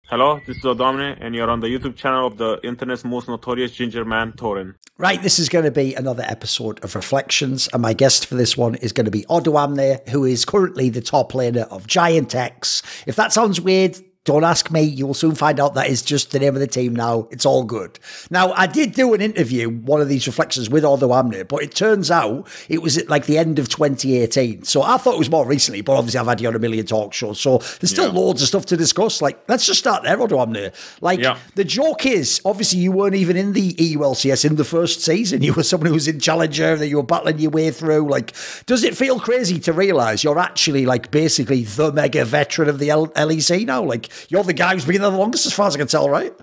Hello, this is Odoamne, and you're on the YouTube channel of the internet's most notorious ginger man, Thorin. Right, this is going to be another episode of Reflections, and my guest for this one is going to be Odoamne, who is currently the top laner of GIANTX. If that sounds weird, don't ask me. You will soon find out that is just the name of the team now. It's all good. Now, I did do an interview, one of these reflections with Odoamne, but it turns out it was at like the end of 2018. So I thought it was more recently, but obviously I've had you on a million talk shows. So there's still loads of stuff to discuss. Like, let's just start there, Odoamne. Like, the joke is, obviously you weren't even in the EU LCS in the first season. You were someone who was in Challenger that you were battling your way through. Like, does it feel crazy to realise you're actually like basically the mega veteran of the LEC now? Like, you're the guy who's been there the longest, as far as I can tell, right?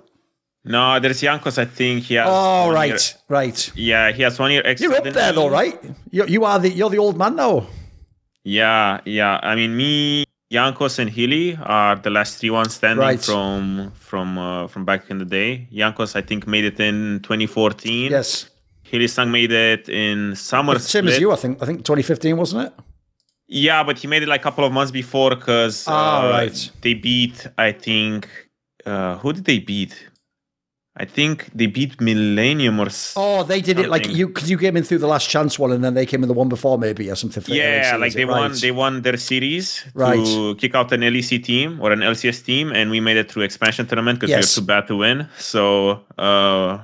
No, there's Jankos, I think. He has right. Yeah, he has 1 year extra. You're up there, though, right? You're the old man now. Yeah. I mean, me, Jankos, and Hilly are the last three ones standing from back in the day. Jankos, I think, made it in 2014. Yes. Hilly-Sang made it in summer. Same as you, I think 2015, wasn't it? Yeah, but he made it like a couple of months before because they beat, I think, who did they beat? I think they beat Millennium or something. Oh, they did it like you, because you came in through the last chance one and then they came in the one before maybe or something. Yeah, like they won their series to kick out an LEC team or an LCS team, and we made it through expansion tournament because we were too bad to win. So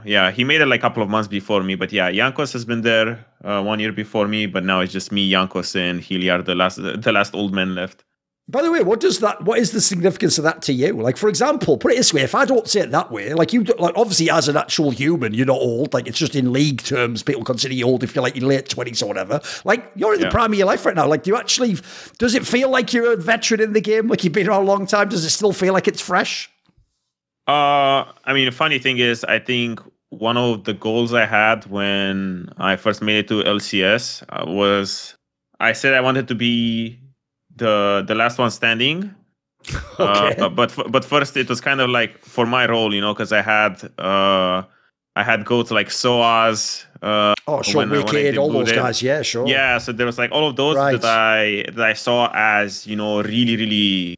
yeah, he made it like a couple of months before me. But yeah, Jankos has been there 1 year before me, but now it's just me, Jankos, and Hilly are the last old men left. By the way, what is the significance of that to you? Like, for example, put it this way, if I don't say it that way, like obviously as an actual human, you're not old. Like, it's just in league terms, people consider you old if you're like in late 20s or whatever. Like, you're in the prime of your life right now. Like, does it feel like you're a veteran in the game? Like, you've been around a long time? Does it still feel like it's fresh? I mean, the funny thing is, I think one of the goals I had when I first made it to LCS was I said I wanted to be the last one standing. Okay. But first it was kind of like for my role, you know, because I had goats like Soaz, Wicked, all those guys, yeah, sure. Yeah, so there was like all of those that I saw as, you know, really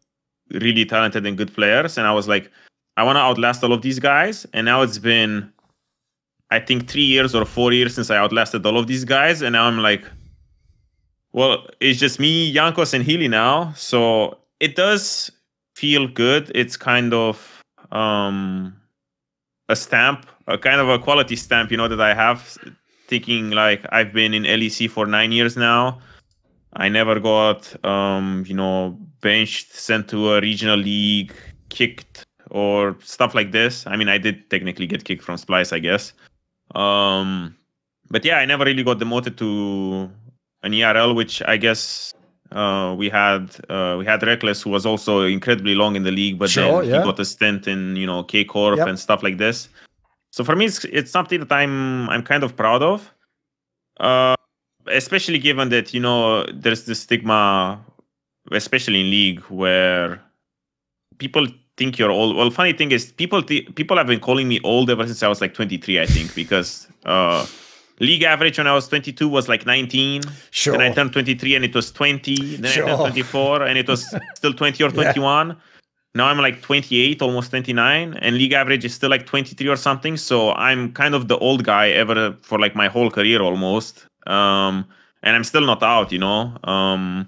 talented and good players, and I was like, I want to outlast all of these guys. And now it's been, I think, 3 years or 4 years since I outlasted all of these guys, and now I'm like, well, it's just me, Jankos, and Hilly now. So it does feel good. It's kind of a stamp, a kind of a quality stamp, you know, that I have. Thinking like I've been in LEC for 9 years now. I never got, you know, benched, sent to a regional league, kicked, or stuff like this. I mean, I did technically get kicked from Splyce, I guess. But yeah, I never really got demoted to an ERL, which I guess we had Reckless, who was also incredibly long in the league, but then he got a stint in, you know, K Corp and stuff like this. So for me, it's something that I'm kind of proud of, especially given that, you know, there's this stigma, especially in league, where people think you're old. Well, funny thing is, people have been calling me old ever since I was like 23, I think, because league average when I was 22 was like 19. Sure. Then I turned 23 and it was 20. Then I turned 24 and it was still 20 or 21. Now I'm like 28, almost 29, and league average is still like 23 or something. So I'm kind of the old guy ever for like my whole career almost. And I'm still not out, you know,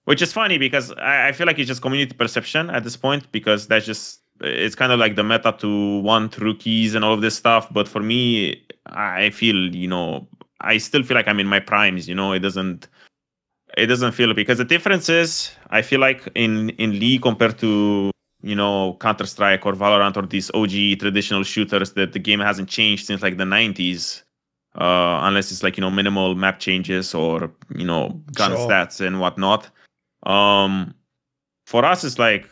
which is funny because I feel like it's just community perception at this point, because that's just, it's kind of like the meta to want rookies and all of this stuff. But for me, I feel, you know, I still feel like I'm in my primes, you know. It doesn't feel, because the difference is, I feel like in League compared to, you know, Counter-Strike or Valorant or these OG traditional shooters, that the game hasn't changed since like the 90s, unless it's like, you know, minimal map changes or, you know, gun stats and whatnot. For us, it's like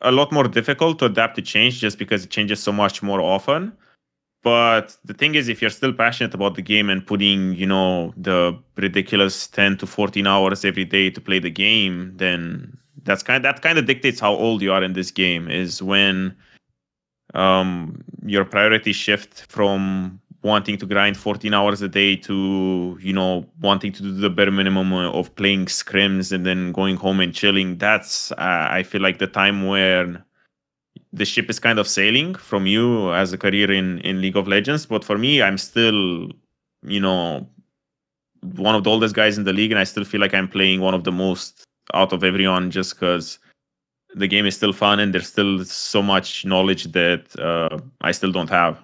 a lot more difficult to adapt to change just because it changes so much more often. But the thing is, if you're still passionate about the game and putting, you know, the ridiculous 10 to 14 hours every day to play the game, then that kind of dictates how old you are in this game, is when your priorities shift from wanting to grind 14 hours a day to, you know, wanting to do the bare minimum of playing scrims and then going home and chilling. That's, I feel like, the time where the ship is kind of sailing from you as a career in League of Legends. But for me, I'm still, you know, one of the oldest guys in the league, and I still feel like I'm playing one of the most out of everyone, just because the game is still fun and there's still so much knowledge that I still don't have.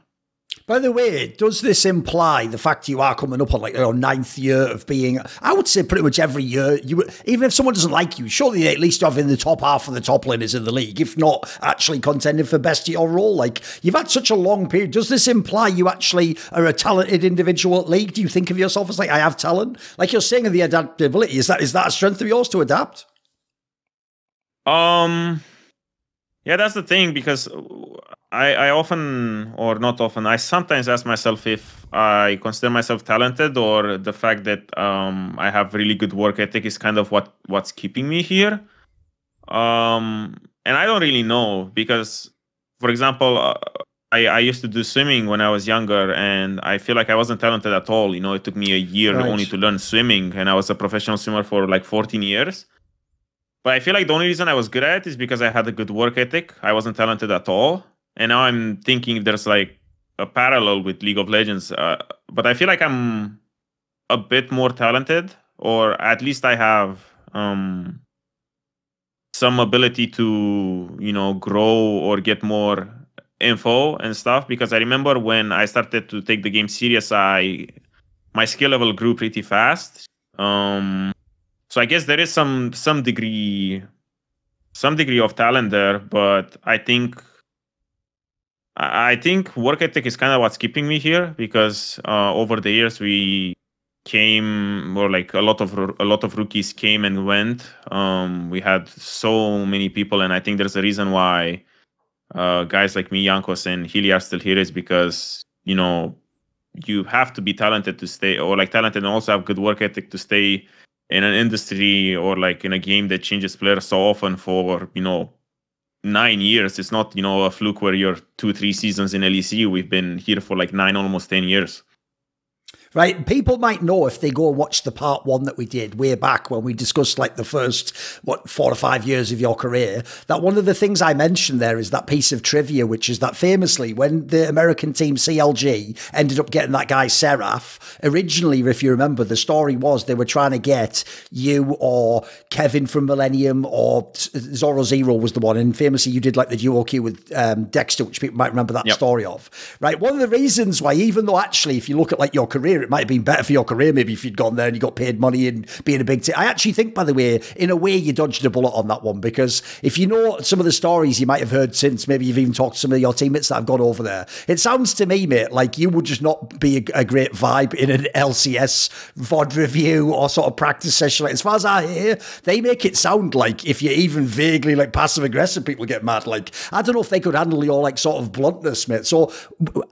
By the way, does this imply the fact you are coming up on like your 9th year of being, I would say pretty much every year, even if someone doesn't like you, surely they at least have in the top half of the top laners in the league, if not actually contending for best of your role. Like, you've had such a long period. Does this imply you actually are a talented individual at league? Do you think of yourself as like, I have talent? Like you're saying, the adaptability, is that a strength of yours to adapt? Yeah, that's the thing, because I often, or not often, I sometimes ask myself if I consider myself talented, or the fact that I have really good work ethic is kind of what's keeping me here. And I don't really know, because, for example, I used to do swimming when I was younger, and I feel like I wasn't talented at all. You know, it took me a year only to learn swimming, and I was a professional swimmer for like 14 years. But I feel like the only reason I was good at it is because I had a good work ethic. I wasn't talented at all. And now I'm thinking there's like a parallel with League of Legends. But I feel like I'm a bit more talented, or at least I have some ability to, you know, grow or get more info and stuff. Because I remember when I started to take the game serious, my skill level grew pretty fast. So I guess there is some degree of talent there, but I think work ethic is kind of what's keeping me here, because over the years we came, or like a lot of rookies came and went. We had so many people, and I think there's a reason why guys like me, Jankos, and Gilius are still here, is because, you know, you have to be talented to stay, or like talented and also have good work ethic to stay in an industry, or like in a game that changes players so often for, you know, 9 years. It's not, you know, a fluke where you're 2-3 seasons in LEC. We've been here for like 9, almost 10 years. Right. People might know, if they go and watch the part 1 that we did way back when we discussed like the first, 4 or 5 years of your career, that one of the things I mentioned there is that piece of trivia, which is that famously when the American team CLG ended up getting that guy Seraph, originally, if you remember, the story was they were trying to get you or Kevin from Millennium, or Zoro Zero was the one. And famously, you did like the duo queue with Dexter, which people might remember that story of. Right. One of the reasons why, even though actually, if you look at like your career, it might have been better for your career maybe if you'd gone there and you got paid money and being a big team. I actually think, by the way, in a way, you dodged a bullet on that one, because if you know some of the stories you might have heard since, maybe you've even talked to some of your teammates that have gone over there, it sounds to me, mate, like you would just not be a great vibe in an LCS VOD review or sort of practice session. Like, as far as I hear, they make it sound like if you're even vaguely like passive aggressive, people get mad. Like, I don't know if they could handle your like sort of bluntness, mate. So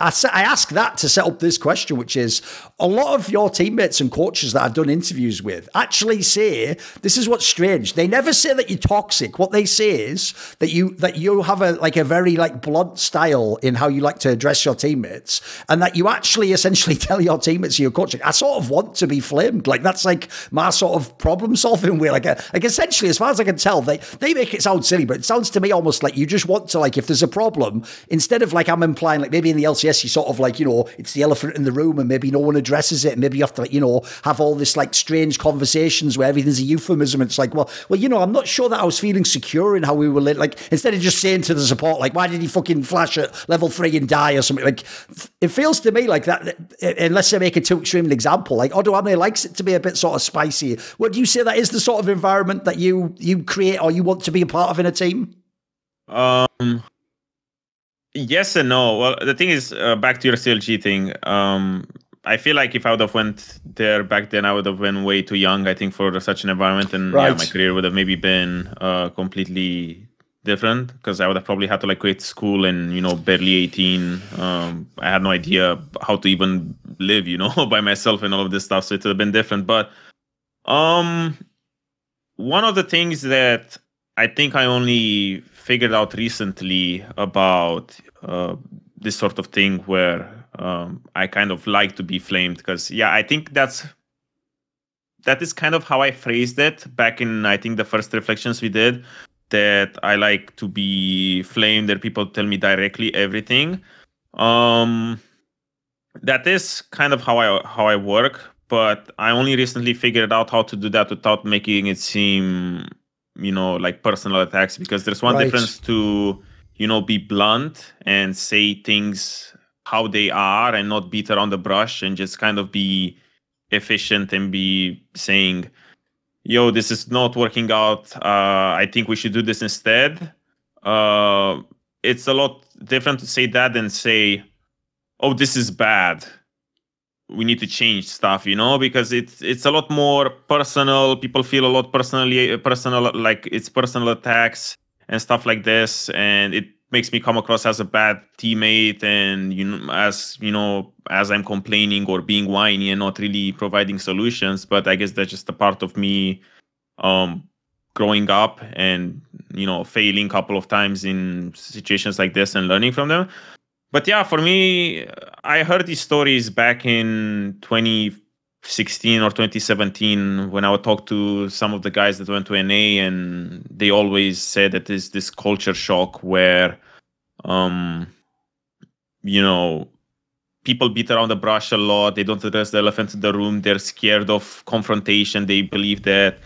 I ask that to set up this question, which is, a lot of your teammates and coaches that I've done interviews with actually say, this is what's strange, they never say that you're toxic. What they say is that you have a very like blunt style in how you like to address your teammates, and that you actually essentially tell your teammates you're coaching, I sort of want to be flamed. Like, that's like my sort of problem solving way. Like essentially, as far as I can tell, they make it sound silly, but it sounds to me almost like you just want to, like, if there's a problem, instead of like I'm implying like maybe in the LCS you sort of like, you know, it's the elephant in the room and maybe no one addresses it, and maybe you have to, like, you know, have all this like strange conversations where everything's a euphemism. It's like, well, you know, I'm not sure that I was feeling secure in how we were like, instead of just saying to the support, like, why did he fucking flash at level 3 and die or something? Like, it feels to me like that, unless I make it too extreme an example, like Odoamne likes it to be a bit sort of spicy. Would you say that is the sort of environment that you create or you want to be a part of in a team? Yes and no. Well, the thing is, back to your CLG thing, I feel like if I would have went there back then, I would have been way too young, I think, for such an environment. And yeah, my career would have maybe been completely different, because I would have probably had to like quit school and, you know, barely 18. I had no idea how to even live, you know, by myself and all of this stuff. So it would have been different. But one of the things that I think I only figured out recently about this sort of thing where I kind of like to be flamed, because yeah, I think that is kind of how I phrased it back in, I think, the first reflections we did. that I like to be flamed, that people tell me directly everything. That is kind of how I work, but I only recently figured out how to do that without making it seem, like personal attacks, because there's one difference to, be blunt and say things how they are and not beat around the brush and just kind of be efficient and be saying, yo, this is not working out. I think we should do this instead. It's a lot different to say that than say, oh, this is bad. We need to change stuff, because it's a lot more personal. People feel a lot personal, like it's personal attacks and stuff like this, and it makes me come across as a bad teammate, and as I'm complaining or being whiny and not really providing solutions. But I guess that's just a part of me growing up and failing a couple of times in situations like this and learning from them. But yeah, for me, I heard these stories back in 2016 or 2017 when I would talk to some of the guys that went to NA, and they always said that there's this culture shock where, people beat around the brush a lot. They don't address the elephant in the room. They're scared of confrontation. They believe that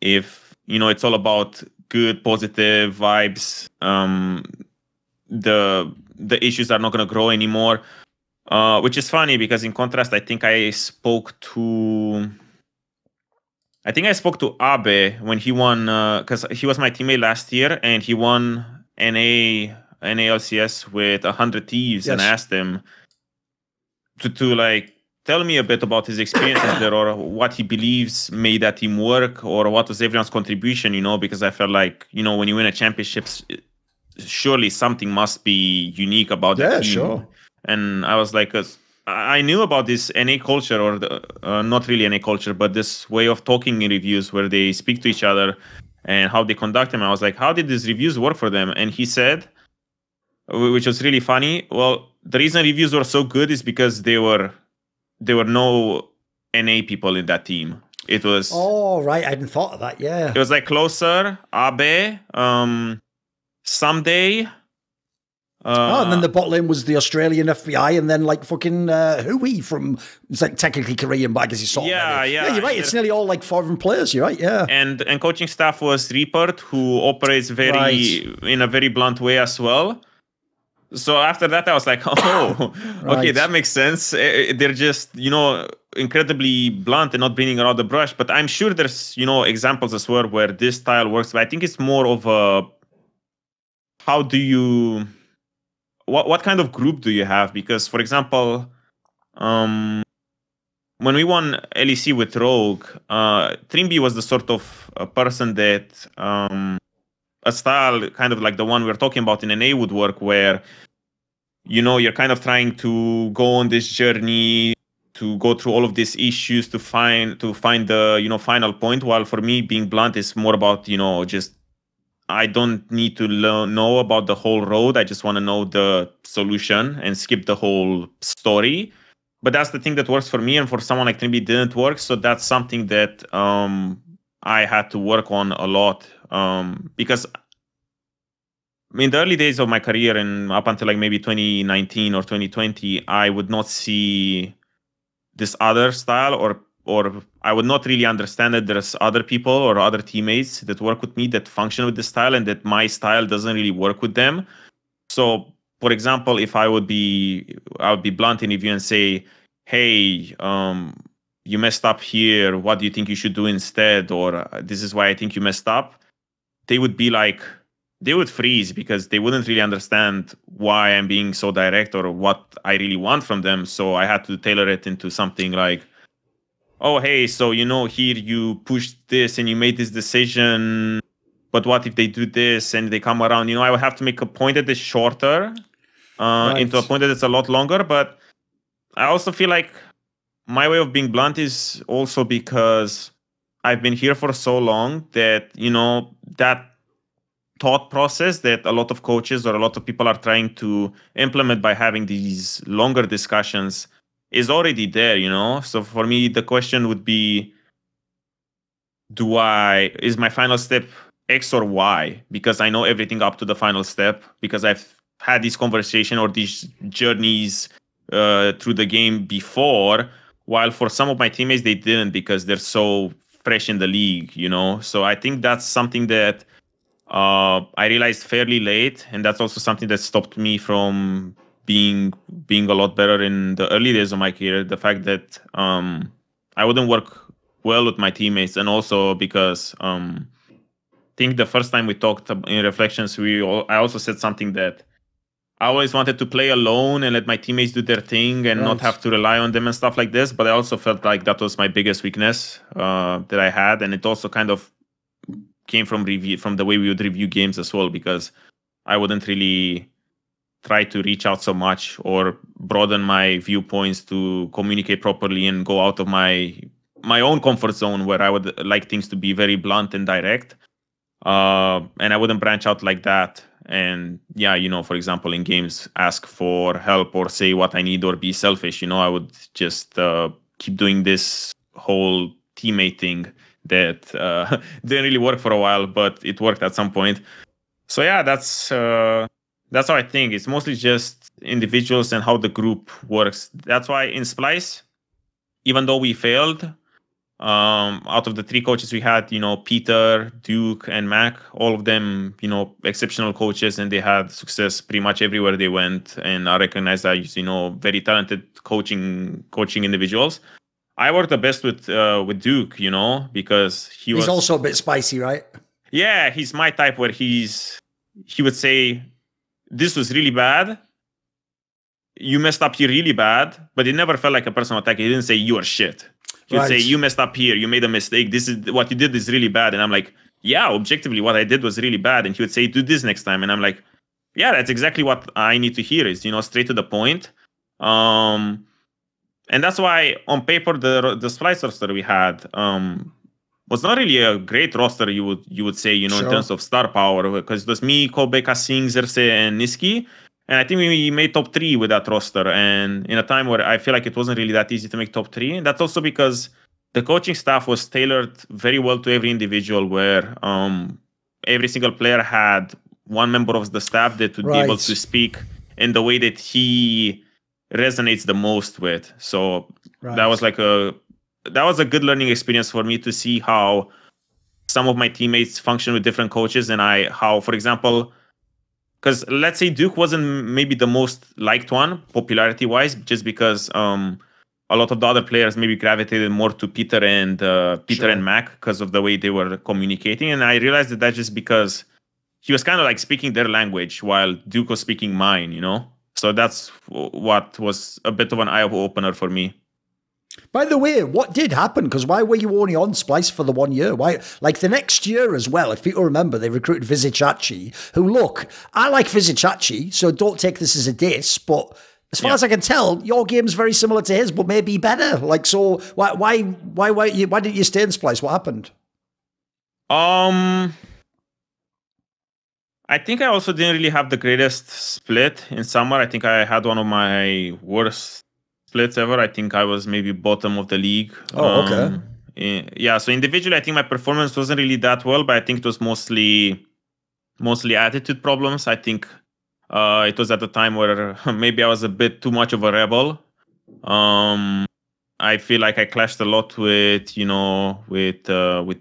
if, it's all about good, positive vibes, the issues are not going to grow anymore, which is funny because in contrast, I think I spoke to Abe when he won, because he was my teammate last year and he won NA LCS with 100 Thieves. Yes. And I asked him to like tell me a bit about his experiences there, or what he believes made that team work, or what was everyone's contribution, because I felt like, when you win a championship, surely something must be unique about the team. Yeah, sure. And I was like, I knew about this NA culture, or not really NA culture, but this way of talking in reviews where they speak to each other and how they conduct them. I was like, how did these reviews work for them? And he said, which was really funny, well, the reason reviews were so good is because there were no NA people in that team. It was... Oh, right. I hadn't thought of that, yeah. It was like Closer, Abe, Someday. And then the bot lane was the Australian FBI, and then like fucking Hui from, it's like technically Korean, but I guess he's sort of. Yeah, you're right. It's nearly all like foreign players. You're right. Yeah. And coaching staff was Reapert, who operates in a very blunt way as well. So after that, I was like, oh, okay, that makes sense. They're just, incredibly blunt and not beating around the brush. But I'm sure there's, examples as well where this style works. But I think it's more of a, how do you, what kind of group do you have? Because, for example, when we won LEC with Rogue, Trimby was the sort of a person that a style kind of like the one we're talking about in NA would work, where, you're kind of trying to go on this journey, to go through all of these issues to find the, final point. While for me, being blunt is more about, just, I don't need to know about the whole road. I just want to know the solution and skip the whole story. But that's the thing that works for me, and for someone like Trimby didn't work. So that's something that I had to work on a lot, because in the early days of my career and up until like maybe 2019 or 2020, I would not see this other style, or I would not really understand that there's other people or other teammates that work with me that function with this style, and that my style doesn't really work with them. So, for example, if I would be blunt in review and say, hey, you messed up here, what do you think you should do instead? Or this is why I think you messed up. They would be like, they would freeze, because they wouldn't really understand why I'm being so direct or what I really want from them. So I had to tailor it into something like, oh, hey, so, here you pushed this and you made this decision, but what if they do this and they come around? I would have to make a point that is shorter into a point that is a lot longer. But I also feel like my way of being blunt is also because I've been here for so long that, that thought process that a lot of coaches or a lot of people are trying to implement by having these longer discussions is already there, So for me, the question would be, is my final step X or Y? Because I know everything up to the final step, because I've had this conversation or these journeys through the game before, while for some of my teammates, they didn't, because they're so fresh in the league, you know? So I think that's something that I realized fairly late, and that's also something that stopped me from being a lot better in the early days of my career. The fact that I wouldn't work well with my teammates, and also because I think the first time we talked in Reflections, I also said something that I always wanted to play alone and let my teammates do their thing and not have to rely on them and stuff like this. But I also felt like that was my biggest weakness that I had, and it also kind of came from the way we would review games as well, because I wouldn't really try to reach out so much or broaden my viewpoints to communicate properly and go out of my own comfort zone, where I would like things to be very blunt and direct. And I wouldn't branch out like that. And yeah, you know, for example, in games, ask for help or say what I need or be selfish. You know, I would just keep doing this whole teammate thing that didn't really work for a while, but it worked at some point. So yeah, that's how I think. It's mostly just individuals and how the group works. That's why in Splyce, even though we failed, out of the 3 coaches we had, you know, Peter, Duke, and Mac, all of them, you know, exceptional coaches, and they had success pretty much everywhere they went, and I recognize that, you know, very talented coaching individuals. I worked the best with Duke, you know, because he's also a bit spicy, right? Yeah, he's my type, where he would say, this was really bad, you messed up here really bad, but it never felt like a personal attack. He didn't say you are shit. He would say, you messed up here, you made a mistake, this is what you did is really bad. And I'm like, yeah, objectively what I did was really bad. And he would say, do this next time. And I'm like, yeah, that's exactly what I need to hear, is, you know, straight to the point. And that's why on paper the Splyce roster we had was not really a great roster, you would say, you know, in terms of star power, because it was me, Kobe, Kasing, Xerxes, and Niski. And I think we made top 3 with that roster, and in a time where I feel like it wasn't really that easy to make top 3. And that's also because the coaching staff was tailored very well to every individual, where every single player had one member of the staff that would be able to speak in the way that he resonates the most with. So that was like a good learning experience for me, to see how some of my teammates function with different coaches, and how, for example, because let's say Duke wasn't maybe the most liked one popularity-wise, just because a lot of the other players maybe gravitated more to Peter and Mac because of the way they were communicating. And I realized that that's just because he was kind of like speaking their language while Duke was speaking mine, you know? So that's what was a bit of an eye-opener for me. By the way, what did happen? Because why were you only on Splyce for the 1 year? Why, like the next year as well, if people remember, they recruited Vizicachi, who, look, I like Vizicachi, so don't take this as a diss, but as far as I can tell, your game's very similar to his, but maybe better. Like, so why didn't you stay in Splyce? What happened? I think I also didn't really have the greatest split in summer. I think I had one of my worst splits ever. I think I was maybe bottom of the league. Oh, okay. Yeah, so individually, I think my performance wasn't really that well, but I think it was mostly attitude problems. I think it was at the time where maybe I was a bit too much of a rebel. I feel like I clashed a lot with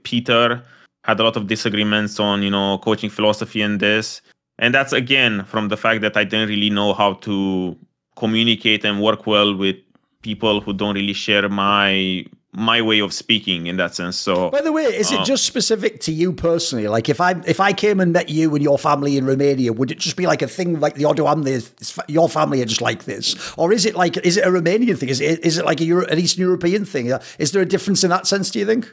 Peter. Had a lot of disagreements on, you know, coaching philosophy and this. And that's, again, from the fact that I didn't really know how to communicate and work well with people who don't really share my way of speaking in that sense. So, by the way, is it just specific to you personally? Like, if I came and met you and your family in Romania, would it just be like a thing like the Odoamne, your family are just like this? Or is it a Romanian thing? Is it like an Eastern European thing? Is there a difference in that sense, do you think?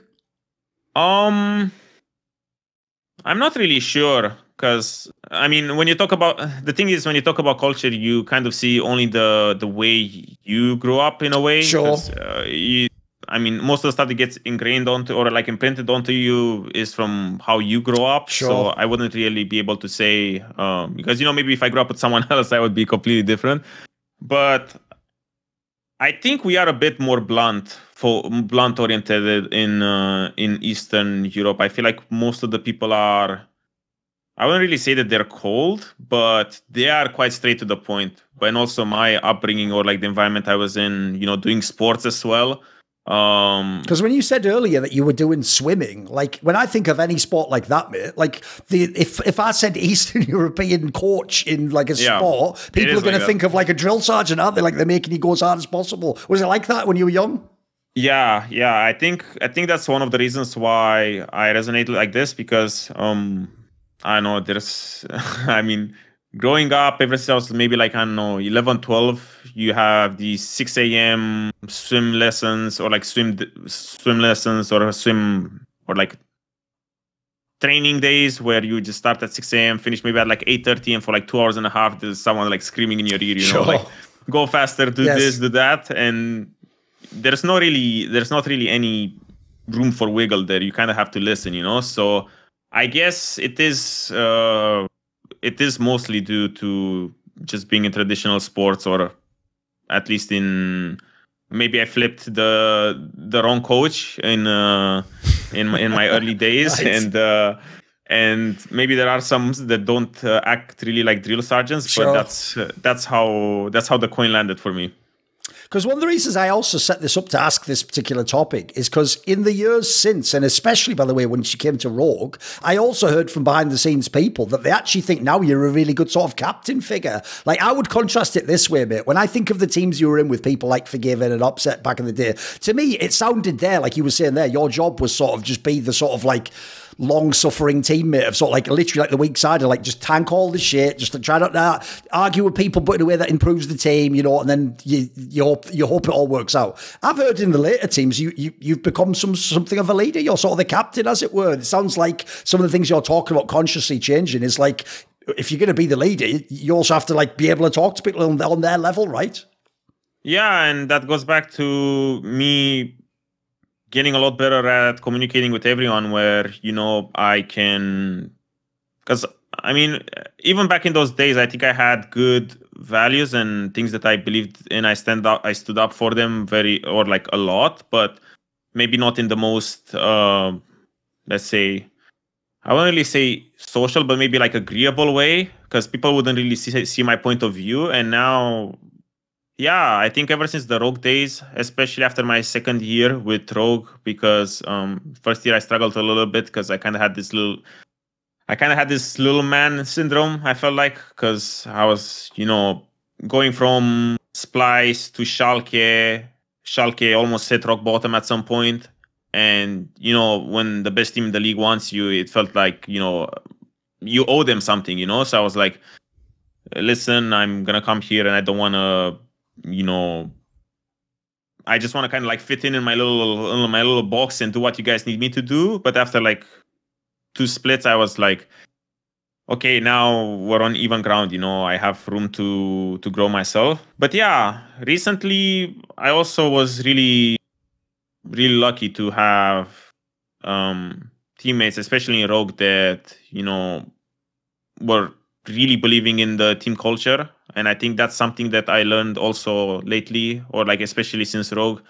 I'm not really sure, because I mean, when you talk about culture, you kind of see only the way you grew up in a way. Sure. I mean, most of the stuff that gets ingrained onto or like imprinted onto you is from how you grow up. Sure. So I wouldn't really be able to say because, you know, maybe if I grew up with someone else, I would be completely different. But I think we are a bit more blunt oriented in Eastern Europe. I feel like most of the people are, I wouldn't really say that they're cold, but they are quite straight to the point. And also my upbringing, or like the environment I was in, you know, doing sports as well. Because when you said earlier that you were doing swimming, like when I think of any sport like that, mate, like if I said Eastern European coach in like a sport, people are going to think of like a drill sergeant, aren't they? Like they're making you go as hard as possible. Was it like that when you were young? Yeah. I think that's one of the reasons why I resonate like this, because I know there's, I mean, growing up, ever since I was maybe like, I don't know, 11, 12, you have these 6 a.m. swim lessons, or like swim lessons, or like training days where you just start at 6 a.m., finish maybe at like 8:30, and for like 2 hours and a half, there's someone like screaming in your ear, you know, like go faster, do this, do that. And there's not really any room for wiggle there. You kind of have to listen, you know? So I guess it is mostly due to just being in traditional sports, or at least maybe I flipped the wrong coach in my early days, right. And maybe there are some that don't act really like drill sergeants, but that's how the coin landed for me. Because one of the reasons I also set this up to ask this particular topic is because in the years since, and especially, by the way, when she came to Rogue, I also heard from behind the scenes people that they actually think now you're a really good sort of captain figure. Like, I would contrast it this way, mate. When I think of the teams you were in with people like FORG1VEN and Upset back in the day, to me, it sounded there, like you were saying there, your job was sort of just be the sort of like long-suffering teammate of sort of like literally like the weak side of like just tank all the shit, just to try not to argue with people, but in a way that improves the team, you know, and then you hope it all works out. I've heard in the later teams you've become something of a leader. You're sort of the captain, as it were. It sounds like some of the things you're talking about consciously changing is like, if you're going to be the leader, you also have to like be able to talk to people on their level, right? Yeah, and that goes back to me getting a lot better at communicating with everyone, where, you know, I can, because I mean, even back in those days, I think I had good values and things that I believed in. I stood up for them a lot, but maybe not in the most, let's say, I won't really say social, but maybe like agreeable way, because people wouldn't really see my point of view. And now, yeah, I think ever since the Rogue days, especially after my second year with Rogue, because first year I struggled a little bit because I kind of had this little man syndrome, I felt like, because I was, you know, going from Splyce to Schalke. Schalke almost hit rock bottom at some point. And, you know, when the best team in the league wants you, it felt like, you know, you owe them something, you know? So I was like, listen, I'm going to come here and I don't want to, you know, I just want to kind of like fit in my little box and do what you guys need me to do. But after like 2 splits, I was like, okay, now we're on even ground, you know, I have room to grow myself. But yeah, recently I also was really lucky to have teammates, especially in Rogue, that, you know, were really believing in the team culture. And I think that's something that I learned also lately, or like especially since Rogue,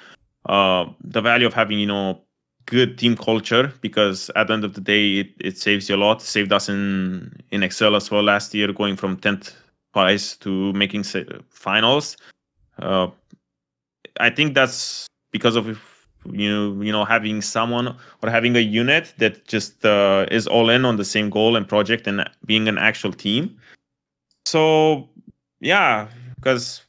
the value of having, you know, good team culture, because at the end of the day, it saves you a lot. It saved us in Excel as well last year, going from 10th place to making finals. I think that's because of, you know, having someone or having a unit that just is all in on the same goal and project, and being an actual team. So yeah, because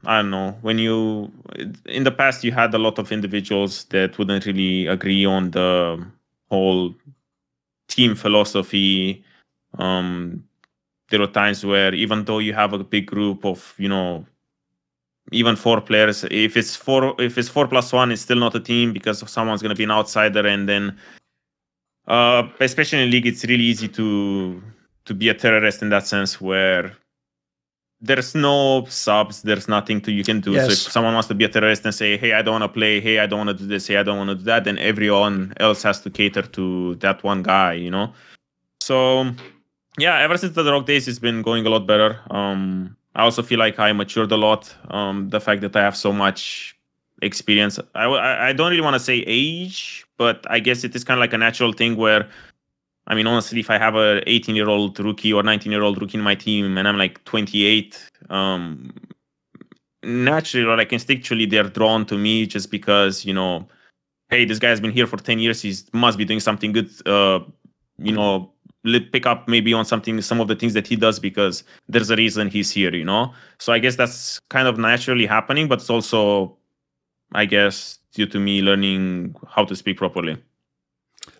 I don't know, when in the past you had a lot of individuals that wouldn't really agree on the whole team philosophy. There were times where, even though you have a big group of, you know, even 4 players, if it's 4+1, it's still not a team, because someone's going to be an outsider. And then especially in league, it's really easy to be a terrorist in that sense, where there's no subs, there's nothing you can do. Yes. So if someone wants to be a terrorist and say, hey, I don't want to play, hey, I don't want to do this, hey, I don't want to do that, then everyone else has to cater to that one guy, you know? So yeah, ever since the Rogue days, it's been going a lot better. I also feel like I matured a lot. The fact that I have so much experience. I don't really want to say age, but I guess it is kind of like a natural thing where, I mean, honestly, if I have a 18-year-old rookie or 19-year-old rookie in my team and I'm like 28, naturally or like instinctually they're drawn to me just because, you know, hey, this guy's been here for 10 years. He must be doing something good. You know, pick up maybe on some of the things that he does because there's a reason he's here, you know? So I guess that's kind of naturally happening, but it's also, I guess, due to me learning how to speak properly.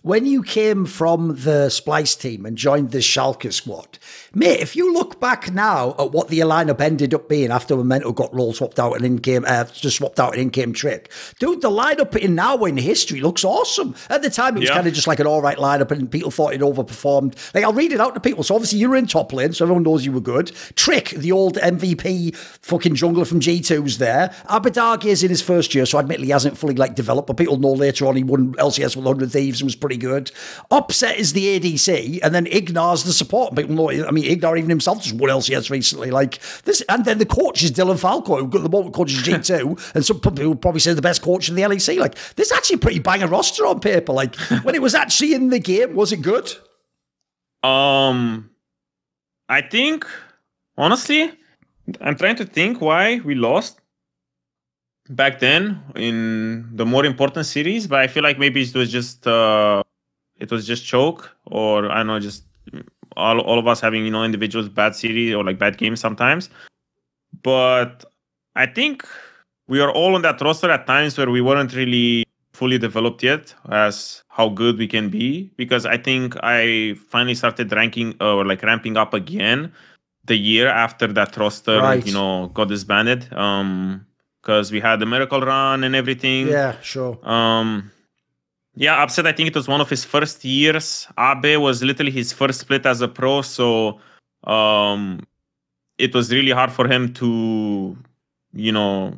When you came from the Splyce team and joined the Schalke squad, mate, if you look back now at what the lineup ended up being after Memento got role swapped out and in-game, just swapped out an in-game trick, dude, the lineup in now in history looks awesome. At the time, it was kind of just like an all right lineup, and people thought it overperformed. Like, I'll read it out to people. So obviously, you were in top lane, so everyone knows you were good. Trick, the old MVP fucking jungler from G2's there. Abadagi is in his first year, so admittedly he hasn't fully like developed, but people know later on he won LCS with 100 Thieves and was pretty good. Upset is the ADC, and then Ignar's the support. People know, I mean, Ignar even himself just won LCS recently. Like this, and then the coach is Dylan Falco, who got the moment coach is G2, and some people would probably say the best coach in the LEC. Like, this is actually a pretty banger roster on paper. Like, when it was actually in the game, was it good? I think, honestly, I'm trying to think why we lost back then in the more important series, but I feel like maybe it was just choke, or I don't know, just all of us having, you know, individuals bad series or like bad games sometimes. But I think we are all on that roster at times where we weren't really fully developed yet as how good we can be, because I think I finally started ranking or like ramping up again the year after that roster, you know, got disbanded. Because we had the miracle run and everything. Yeah, sure. Yeah, Upset, I think it was one of his first years. Abe was literally his first split as a pro, so it was really hard for him to, you know,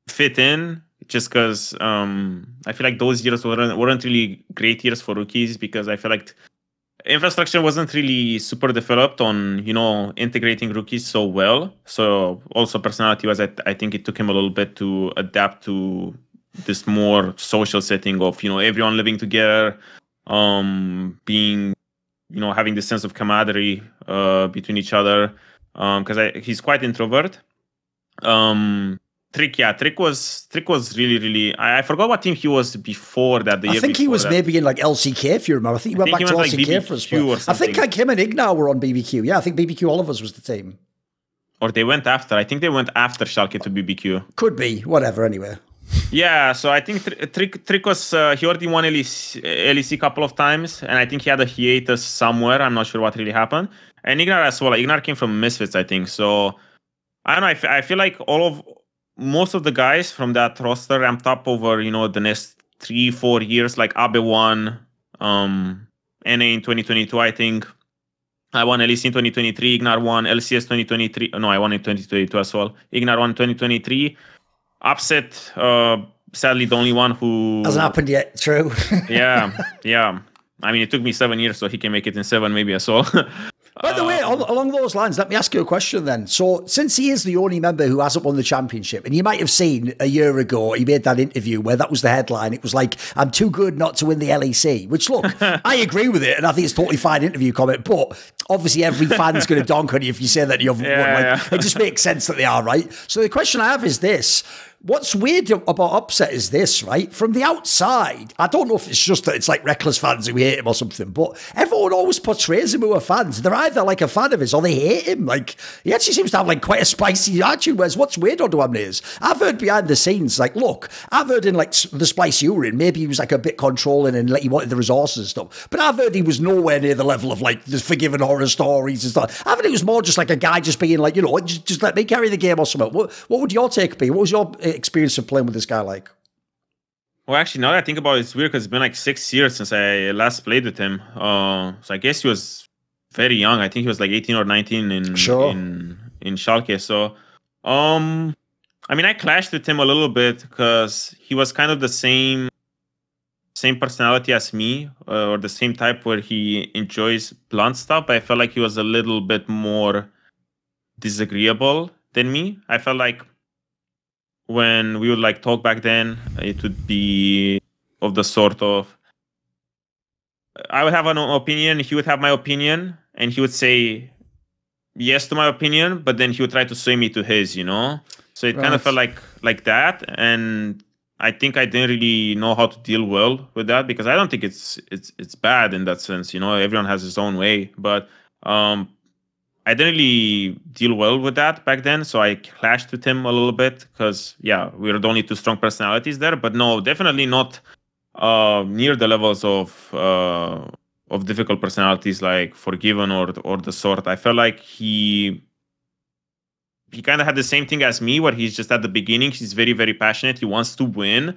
fit in, just because I feel like those years weren't really great years for rookies, because I feel like infrastructure wasn't really super developed on, you know, integrating rookies so well. So also personality-wise, I think it took him a little bit to adapt to this more social setting of, you know, everyone living together, being, you know, having this sense of camaraderie between each other. Because he's quite introvert. Trick was really. I forgot what team he was before that. I think he was maybe in like LCK, if you remember. I think he went back to LCK for a split. I think like him and Ignar were on BBQ. Yeah, I think BBQ Olivers was the team. Or they went after. I think they went after Schalke to BBQ. Could be. Whatever, anyway. Yeah, so I think Trick was, he already won LEC a couple of times, and I think he had a hiatus somewhere. I'm not sure what really happened. And Ignar as well. Ignar came from Misfits, I think. So, I don't know. I feel like most of the guys from that roster ramped up over, you know, the next 3-4 years. Like Abe won NA in 2022, I think. I won LEC in 2023. Ignar won LCS 2023. No, I won in 2022 as well. Ignar won 2023. Upset, sadly, the only one who hasn't happened yet. True. yeah. I mean, it took me 7 years, so he can make it in 7 maybe as well. By the way, along those lines, let me ask you a question then. So, since he is the only member who hasn't won the championship, and you might have seen a year ago, he made that interview where that was the headline. It was like, I'm too good not to win the LEC, which, look, I agree with it, and I think it's totally fine interview comment, but obviously every fan's going to donk on you if you say that you haven't won. Like, it just makes sense that they are, right? So the question I have is this. What's weird about Upset is this, right? From the outside, I don't know if it's just that it's like reckless fans who hate him or something, but everyone always portrays him who are fans. They're either like a fan of his or they hate him. Like, he actually seems to have like quite a spicy attitude, whereas what's weird Odoamne is, I've heard behind the scenes, like, look, I've heard in like the Splyce Thooorin, maybe he was like a bit controlling and like he wanted the resources and stuff, but I've heard he was nowhere near the level of like the Forgiven horror stories and stuff. I think it was more just like a guy just being like, you know, just let me carry the game or something. What would your take be? What was your experience of playing with this guy like? Well, actually, now that I think about it, it's weird because it's been like 6 years since I last played with him. So I guess he was very young. I think he was like 18 or 19 in Schalke. So, I mean, I clashed with him a little bit because he was kind of the same personality as me, or the same type where he enjoys blunt stuff. But I felt like he was a little bit more disagreeable than me. I felt like when we would like talk back then, it would be of the sort of, I would have an opinion, he would have my opinion, and he would say yes to my opinion, but then he would try to sway me to his, you know? So it kind of felt like that, and I think I didn't really know how to deal well with that, because I don't think it's bad in that sense, you know? Everyone has his own way, but I didn't really deal well with that back then, so I clashed with him a little bit, because yeah, we were the only two strong personalities there, but no, definitely not near the levels of difficult personalities like FORG1VEN or the sort. I felt like he kind of had the same thing as me, where he's just at the beginning, he's very, very passionate, he wants to win.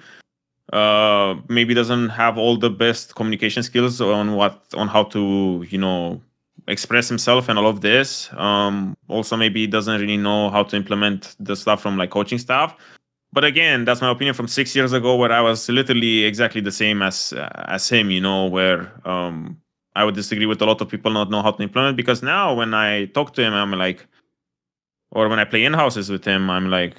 Maybe doesn't have all the best communication skills on how to, you know, express himself and all of this. Also, maybe he doesn't really know how to implement the stuff from like coaching staff. But again, that's my opinion from 6 years ago, where I was literally exactly the same as him, you know, where I would disagree with a lot of people, not know how to implement. Because now when I talk to him, I'm like, or when I play in-houses with him, I'm like,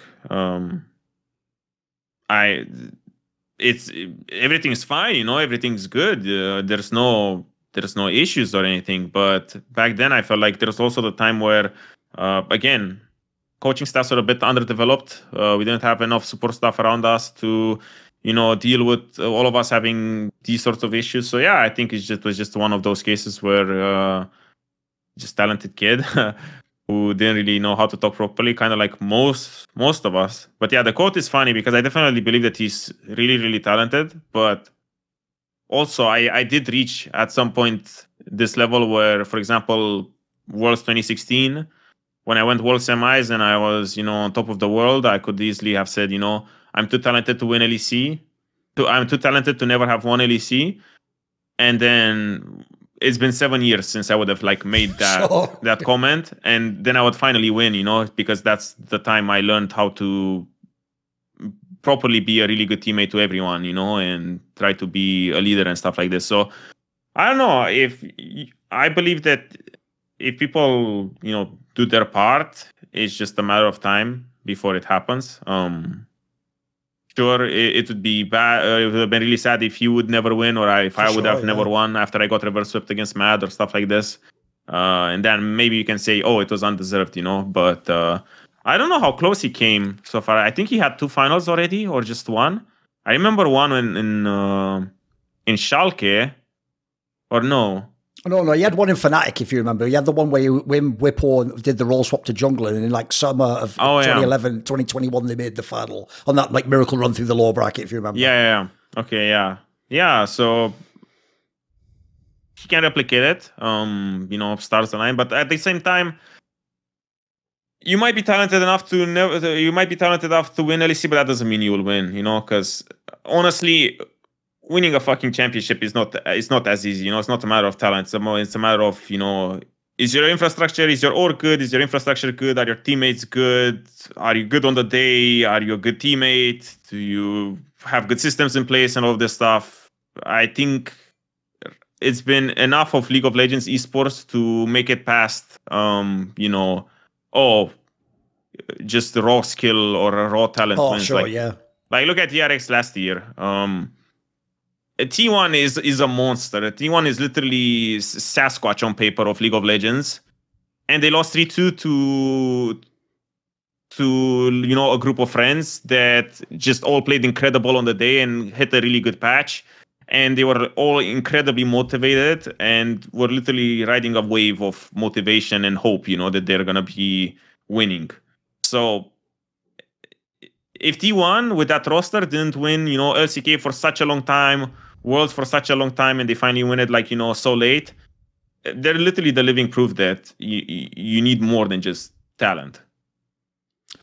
everything is fine, you know, everything's good. There's no issues or anything. But back then I felt like there's also the time where, again, coaching staffs are a bit underdeveloped. We didn't have enough support staff around us to, you know, deal with all of us having these sorts of issues. So yeah, I think it was just one of those cases where just talented kid who didn't really know how to talk properly, kind of like most of us. But yeah, the quote is funny because I definitely believe that he's really, really talented. But also, I did reach at some point this level where, for example, Worlds 2016, when I went World Semis and I was, you know, on top of the world, I could easily have said, you know, I'm too talented to win LEC. I'm too talented to never have won LEC. And then it's been 7 years since I would have like made that that comment, and then I would finally win, you know, because that's the time I learned how to properly be a really good teammate to everyone, you know, and try to be a leader and stuff like this. So I don't know, if I believe that if people, you know, do their part, it's just a matter of time before it happens. Sure, it would be bad. It would have been really sad if he would never win, or if I would have never won after I got reverse swept against Mad or stuff like this. And then maybe you can say, oh, it was undeserved, you know. But I don't know how close he came so far. I think he had 2 finals already, or just one. I remember one in Schalke, or no. No, you had one in Fnatic, if you remember. You had the one where Whippo did the role swap to jungler, and in like summer of 2011, 2021, they made the final on that like miracle run through the lower bracket, if you remember. Yeah. Okay, yeah. So he can replicate it. You know, stars the line, but at the same time, you might be talented enough to win LEC, but that doesn't mean you will win. You know, because honestly, winning a fucking championship is not as easy, you know. It's not a matter of talent. It's a matter of, you know, is your infrastructure, is your org good? Is your infrastructure good? Are your teammates good? Are you good on the day? Are you a good teammate? Do you have good systems in place and all of this stuff? I think it's been enough of League of Legends esports to make it past, you know, just the raw skill or a raw talent wins. Sure, like, yeah. Like, look at DRX last year. T1 is a monster. T1 is literally Sasquatch on paper of League of Legends, and they lost 3-2 to you know, a group of friends that just all played incredible on the day and hit a really good patch, and they were all incredibly motivated and were literally riding a wave of motivation and hope, you know, that they're gonna be winning. So if T1 with that roster didn't win, you know, LCK for such a long time, Worlds for such a long time, and they finally win it, like, you know, so late, they're literally the living proof that you need more than just talent.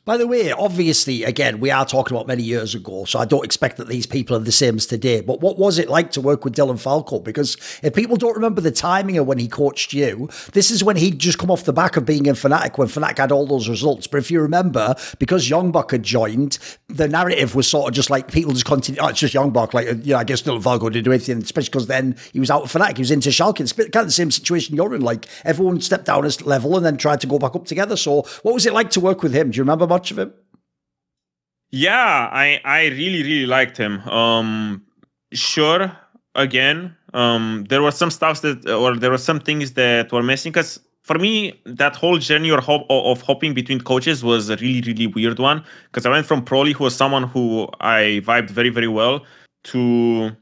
By the way, obviously, again, we are talking about many years ago, so I don't expect that these people are the same as today. But what was it like to work with Dylan Falco? Because if people don't remember the timing of when he coached you, this is when he'd just come off the back of being in Fnatic, when Fnatic had all those results. But if you remember, because Youngbuck had joined, the narrative was sort of just like people just continue, oh, it's just Youngbuck. Like, you know, I guess Dylan Falco didn't do anything, especially because then he was out of Fnatic, he was into Schalke. It's kind of the same situation you're in. Like, everyone stepped down a level and then tried to go back up together. So what was it like to work with him? Do you remember much of him? Yeah, I really liked him. Sure, again, there were some stuff there were some things that were missing, because for me, that whole journey of hopping between coaches was a really weird one, because I went from Proly, who was someone who I vibed very well, to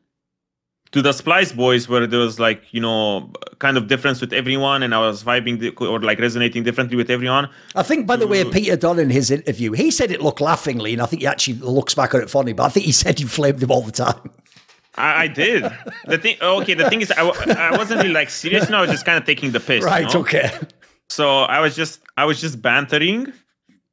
the Splyce boys, where there was like, you know, kind of difference with everyone, and I was vibing or like resonating differently with everyone. I think, by the way, Peter Dunn in his interview, he said it looked laughingly, and I think he actually looks back at it funny, but I think he said you flamed him all the time. I did. The thing is, I wasn't really like serious. No, I was just kind of taking the piss. Right. You know? Okay. So I was just bantering.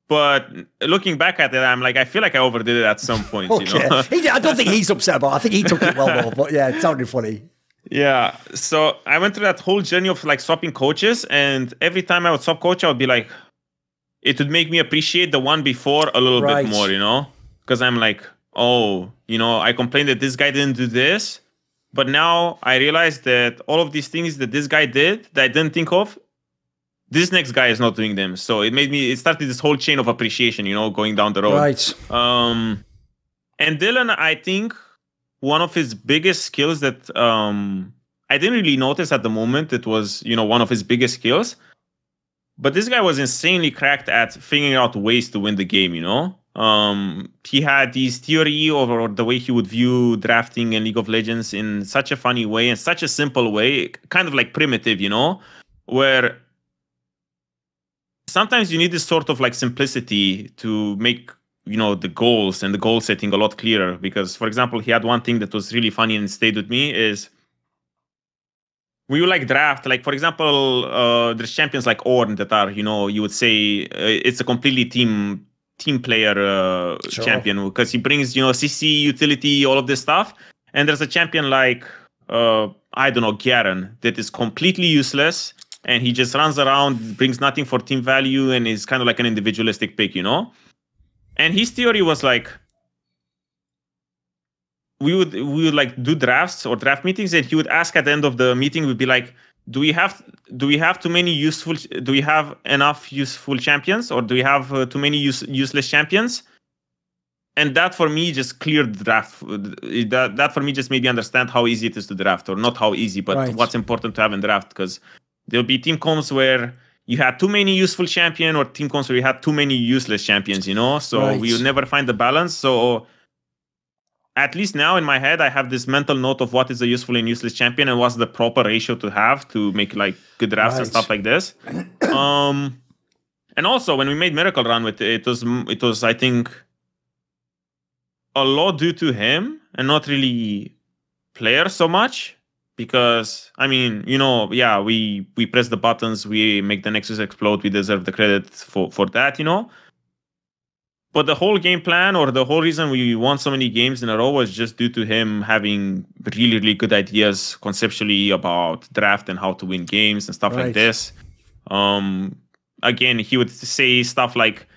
But looking back at it, I'm like, I feel like I overdid it at some point. Okay. You know? I don't think he's upset about it. I think he took it well, though. But yeah, it sounded funny. Yeah. So I went through that whole journey of like swapping coaches. And every time I would swap coach, I would be like, it would make me appreciate the one before a little bit more, you know? Because I'm like, oh, you know, I complained that this guy didn't do this. But now I realize that all of these things that this guy did that I didn't think of, this next guy is not doing them. So it started this whole chain of appreciation, you know, going down the road. Right. And Dylan, I think one of his biggest skills that I didn't really notice at the moment, it was, you know, one of his biggest skills. But this guy was insanely cracked at figuring out ways to win the game, you know? He had this theory over the way he would view drafting in League of Legends in such a funny way, in such a simple way, kind of like primitive, you know? Where sometimes you need this sort of like simplicity to make, you know, the goals and the goal setting a lot clearer. Because, for example, he had one thing that was really funny and stayed with me is we would like draft, like, for example, there's champions like Ornn that are, you know, you would say it's a completely team player champion, because he brings, you know, CC, utility, all of this stuff. And there's a champion like, I don't know, Garen, that is completely useless. And he just runs around, brings nothing for team value, and is kind of like an individualistic pick, you know? And his theory was like, we would like do drafts or draft meetings, and he would ask at the end of the meeting, would be like, do we have enough useful champions, or do we have too many useless champions? And that for me just cleared the draft. That for me just made me understand how easy it is to draft, or not how easy, but what's important to have in draft, because there'll be team comps where you had too many useful champion, or team comps where you had too many useless champions, you know? So we would never find the balance. So at least now in my head, I have this mental note of what is a useful and useless champion and what's the proper ratio to have to make like good drafts and stuff like this. And also when we made Miracle Run with it, it was I think a lot due to him and not really players so much. Because, I mean, you know, yeah, we press the buttons, we make the Nexus explode, we deserve the credit for that, you know? But the whole game plan, or the whole reason we won so many games in a row, was just due to him having really good ideas conceptually about draft and how to win games and stuff like this. Again, he would say stuff like,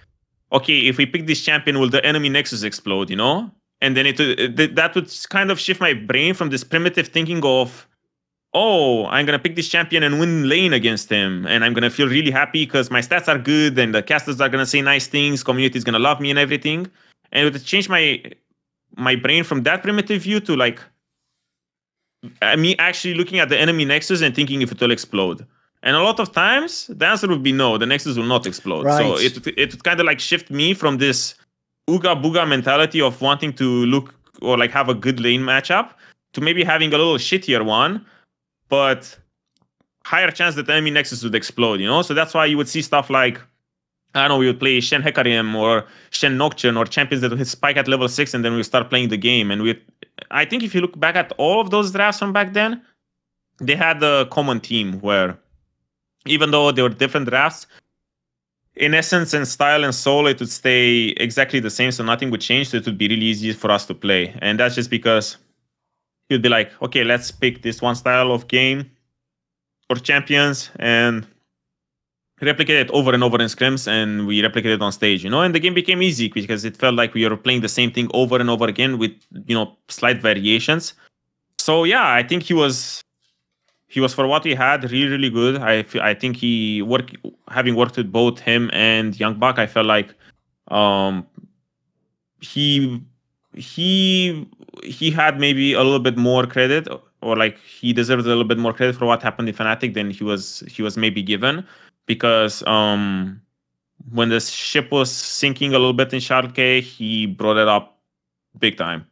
okay, if we pick this champion, will the enemy Nexus explode, you know? And then that would kind of shift my brain from this primitive thinking of, oh, I'm going to pick this champion and win lane against him. And I'm going to feel really happy because my stats are good and the casters are going to say nice things. Community is going to love me and everything. And it would change my brain from that primitive view to like me actually looking at the enemy Nexus and thinking if it will explode. And a lot of times the answer would be no, the Nexus will not explode. So it would kind of like shift me from this ooga booga mentality of wanting to look or like have a good lane matchup to maybe having a little shittier one, but higher chance that the enemy Nexus would explode, you know? So that's why you would see stuff like, I don't know, we would play Shen Hecarim or Shen Nocturne or champions that would hit spike at level 6 and then we would start playing the game. And I think if you look back at all of those drafts from back then, they had a common theme where even though they were different drafts, in essence and style and soul, it would stay exactly the same, so nothing would change. So it would be really easy for us to play, and that's just because you'd be like, okay, let's pick this one style of game for champions and replicate it over and over in scrims, and we replicate it on stage, and the game became easy because it felt like we were playing the same thing over and over again with, slight variations. So yeah, I think he was for what he had really, really good. I think having worked with both him and Young Buck, I felt like he had maybe a little bit more credit, or like he deserved a little bit more credit for what happened in Fnatic than he was maybe given, because when the ship was sinking a little bit in Schalke, he brought it up big time.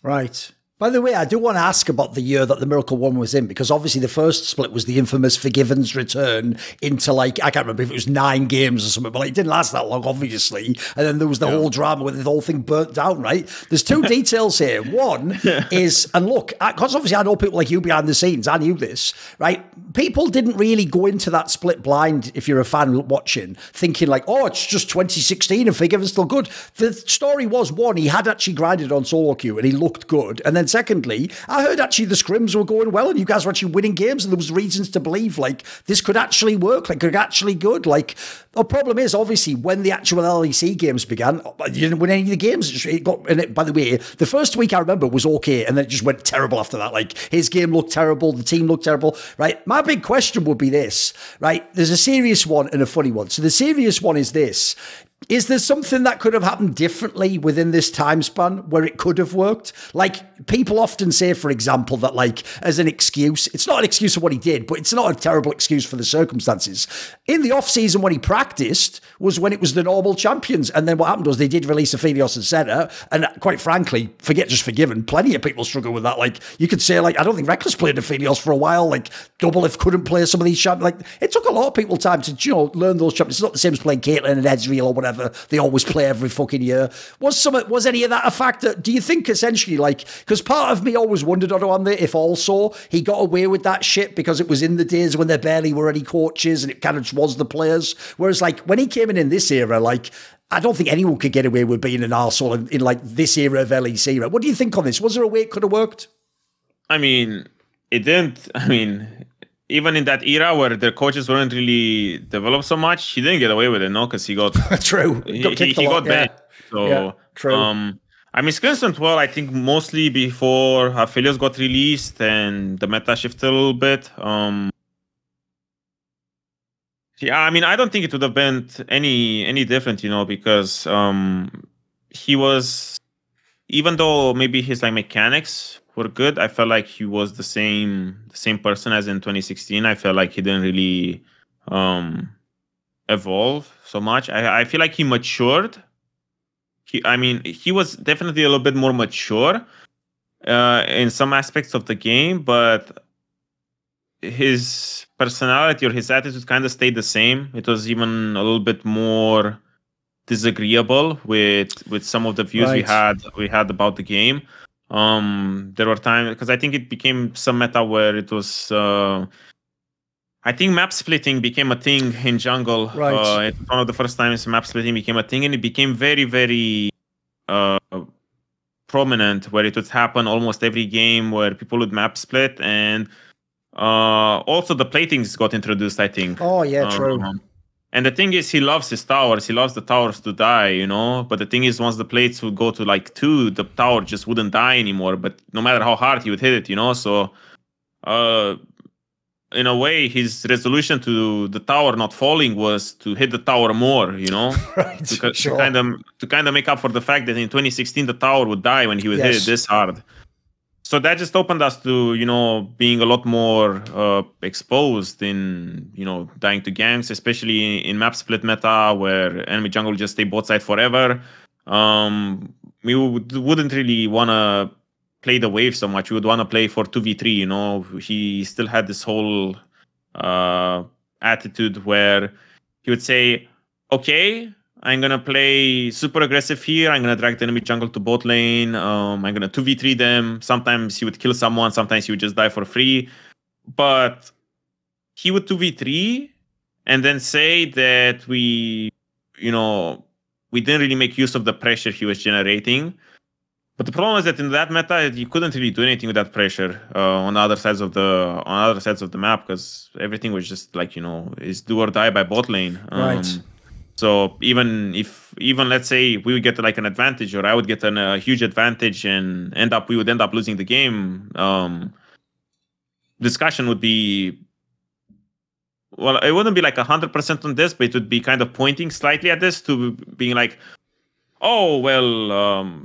Right. By the way, I do want to ask about the year that the Miracle One was in, because obviously the first split was the infamous FORG1VEN's return into, like, I can't remember if it was 9 games or something, but like, it didn't last that long, obviously. And then there was the whole drama where the whole thing burnt down, right? There's 2 details here. One is, and look, because obviously I know people like you behind the scenes, I knew this, right? People didn't really go into that split blind, if you're a fan watching, thinking like, oh, it's just 2016 and FORG1VEN's still good. The story was, one, he had actually grinded on solo queue and he looked good. And then secondly, I heard actually the scrims were going well and you guys were actually winning games, and there was reasons to believe like this could actually work, like could actually good. Like, the problem is obviously when the actual LEC games began, you didn't win any of the games. It got, and it, by the way, the first week I remember was okay, and then it just went terrible after that. Like, his game looked terrible, the team looked terrible, right? My big question would be this, right? There's a serious one and a funny one. So the serious one is this. Is there something that could have happened differently within this time span where it could have worked? Like, people often say, for example, that like as an excuse, it's not an excuse for what he did, but it's not a terrible excuse for the circumstances. In the off season when he practiced was when it was the normal champions. And then what happened was they did release Aphelios and Senna. And quite frankly, forget just FORG1VEN, plenty of people struggle with that. Like, you could say, like, I don't think Reckless played Aphelios for a while. Like, Doublelift couldn't play some of these champions. Like, it took a lot of people time to, learn those champions. It's not the same as playing Caitlyn and Ezreal or whatever they always play every fucking year. Was any of that a factor? Do you think essentially, like, because part of me always wondered, Odoamne, if also he got away with that shit because it was in the days when there barely were any coaches and it kind of just was the players. Whereas like when he came in this era, like, I don't think anyone could get away with being an arsehole in like this era of LEC. Right? What do you think on this? Was there a way it could have worked? I mean, it didn't. I mean, even in that era where the coaches weren't really developed so much, he didn't get away with it, no? Because he got true. He got banned. So yeah, true. I mean, scrims went well. I think mostly before Aphelios got released and the meta shifted a little bit. Yeah, I mean, I don't think it would have been any different, because he was, even though maybe his like mechanics were good, I felt like he was the same person as in 2016. I felt like he didn't really evolve so much. I feel like he matured. He was definitely a little bit more mature in some aspects of the game, but his personality or his attitude kind of stayed the same. It was even a little bit more disagreeable with some of the views we had about the game. There were times, because I think it became some meta where it was I think map splitting became a thing in jungle. Right. It's one of the first times map splitting became a thing, and it became very, very prominent, where it would happen almost every game where people would map split. And also the platings got introduced, I think. Oh yeah, true. And the thing is, he loves his towers. He loves the towers to die, But the thing is, once the plates would go to like 2, the tower just wouldn't die anymore. But no matter how hard he would hit it, So, in a way, his resolution to the tower not falling was to hit the tower more, Right. to kind of make up for the fact that in 2016 the tower would die when he would hit it this hard. So that just opened us to, being a lot more exposed in, dying to ganks, especially in map split meta where enemy jungle just stay bot side forever. We wouldn't really want to play the wave so much. We would want to play for 2v3, He still had this whole attitude where he would say, okay, I'm going to play super aggressive here. I'm going to drag the enemy jungle to bot lane. I'm going to 2v3 them. Sometimes he would kill someone. Sometimes he would just die for free. But he would 2v3 and then say that we we didn't really make use of the pressure he was generating. But the problem is that in that meta, you couldn't really do anything with that pressure on other sides of the map, because everything was just like, is do or die by bot lane. Right. So even let's say we would get like an advantage, or I would get a huge advantage, and we would end up losing the game. Discussion would be, well, it wouldn't be like 100% on this, but it would be kind of pointing slightly at this, to being like, oh well,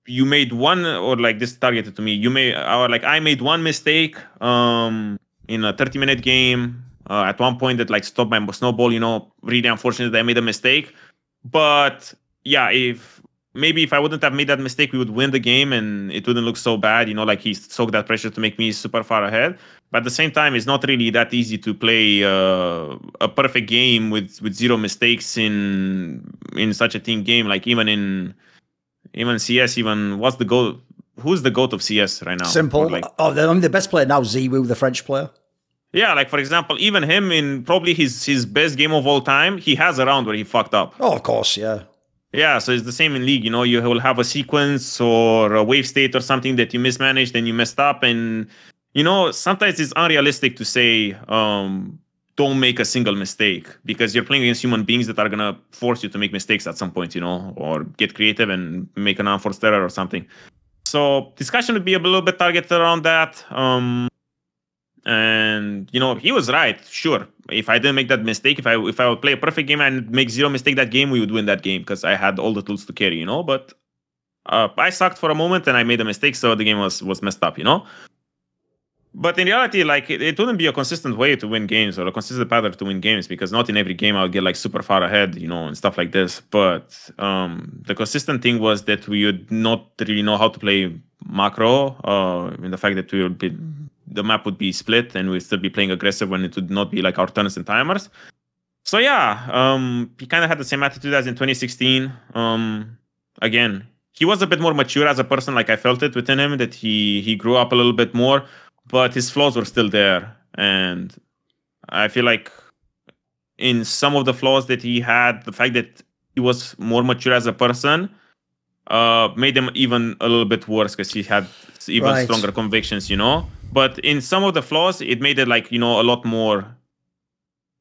you made one, or like this targeted to me. I made one mistake in a 30-minute game. At one point that like stopped my snowball. Really unfortunate that I made a mistake. But yeah, if I wouldn't have made that mistake, we would win the game and it wouldn't look so bad. Like he soaked that pressure to make me super far ahead. But at the same time, it's not really that easy to play a perfect game with zero mistakes in such a team game. Like even CS, what's the GOAT? Who's the GOAT of CS right now? Simple. The best player now, Ziwu, the French player. Yeah, like for example, even him in probably his best game of all time, he has a round where he fucked up. Oh, of course, yeah. Yeah, so it's the same in League. You will have a sequence or a wave state or something that you mismanaged and you messed up. And, sometimes it's unrealistic to say, don't make a single mistake, because you're playing against human beings that are going to force you to make mistakes at some point, or get creative and make an unforced error or something. So discussion would be a little bit targeted around that. And he was right. Sure, if I didn't make that mistake, if I would play a perfect game and make zero mistake that game, we would win that game, because I had all the tools to carry. But I sucked for a moment and I made a mistake, so the game was messed up. But in reality, like it wouldn't be a consistent way to win games, or a consistent pattern to win games, because not in every game I would get like super far ahead, and stuff like this. But the consistent thing was that we would not really know how to play macro, in the fact that the map would be split and we'd still be playing aggressive when it would not be like our turns and timers. So yeah, he kind of had the same attitude as in 2016. Again, he was a bit more mature as a person, like I felt it within him, that he grew up a little bit more, but his flaws were still there. And I feel like in some of the flaws that he had, the fact that he was more mature as a person made him even a little bit worse, because he had even stronger convictions, But in some of the flaws, it made it like, a lot more.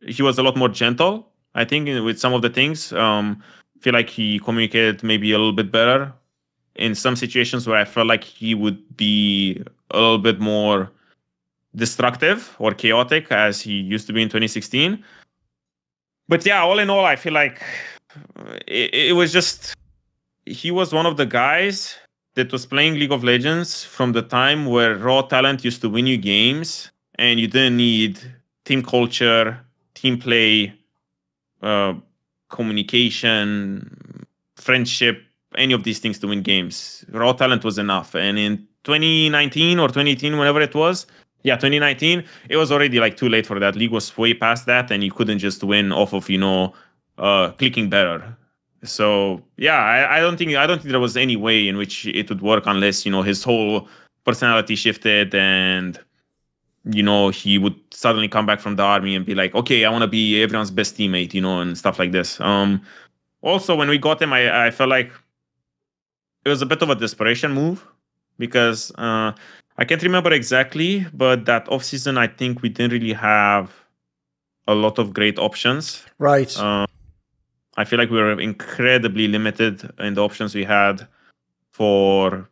He was a lot more gentle, I think, with some of the things. Feel like he communicated maybe a little bit better in some situations where I felt like he would be a little bit more destructive or chaotic as he used to be in 2016. But yeah, all in all, I feel like it was just, he was one of the guys that was playing League of Legends from the time where raw talent used to win you games, and you didn't need team culture, team play, communication, friendship, any of these things to win games. Raw talent was enough. And in 2019 or 2018, whenever it was, 2019, it was already like too late for that. League was way past that, and you couldn't just win off of, clicking better. So yeah, I don't think there was any way in which it would work unless his whole personality shifted, and he would suddenly come back from the army and be like, okay, I want to be everyone's best teammate, and stuff like this. Also, when we got him, I felt like it was a bit of a desperation move, because I can't remember exactly, but that offseason I think we didn't really have a lot of great options. Right. I feel like we were incredibly limited in the options we had for,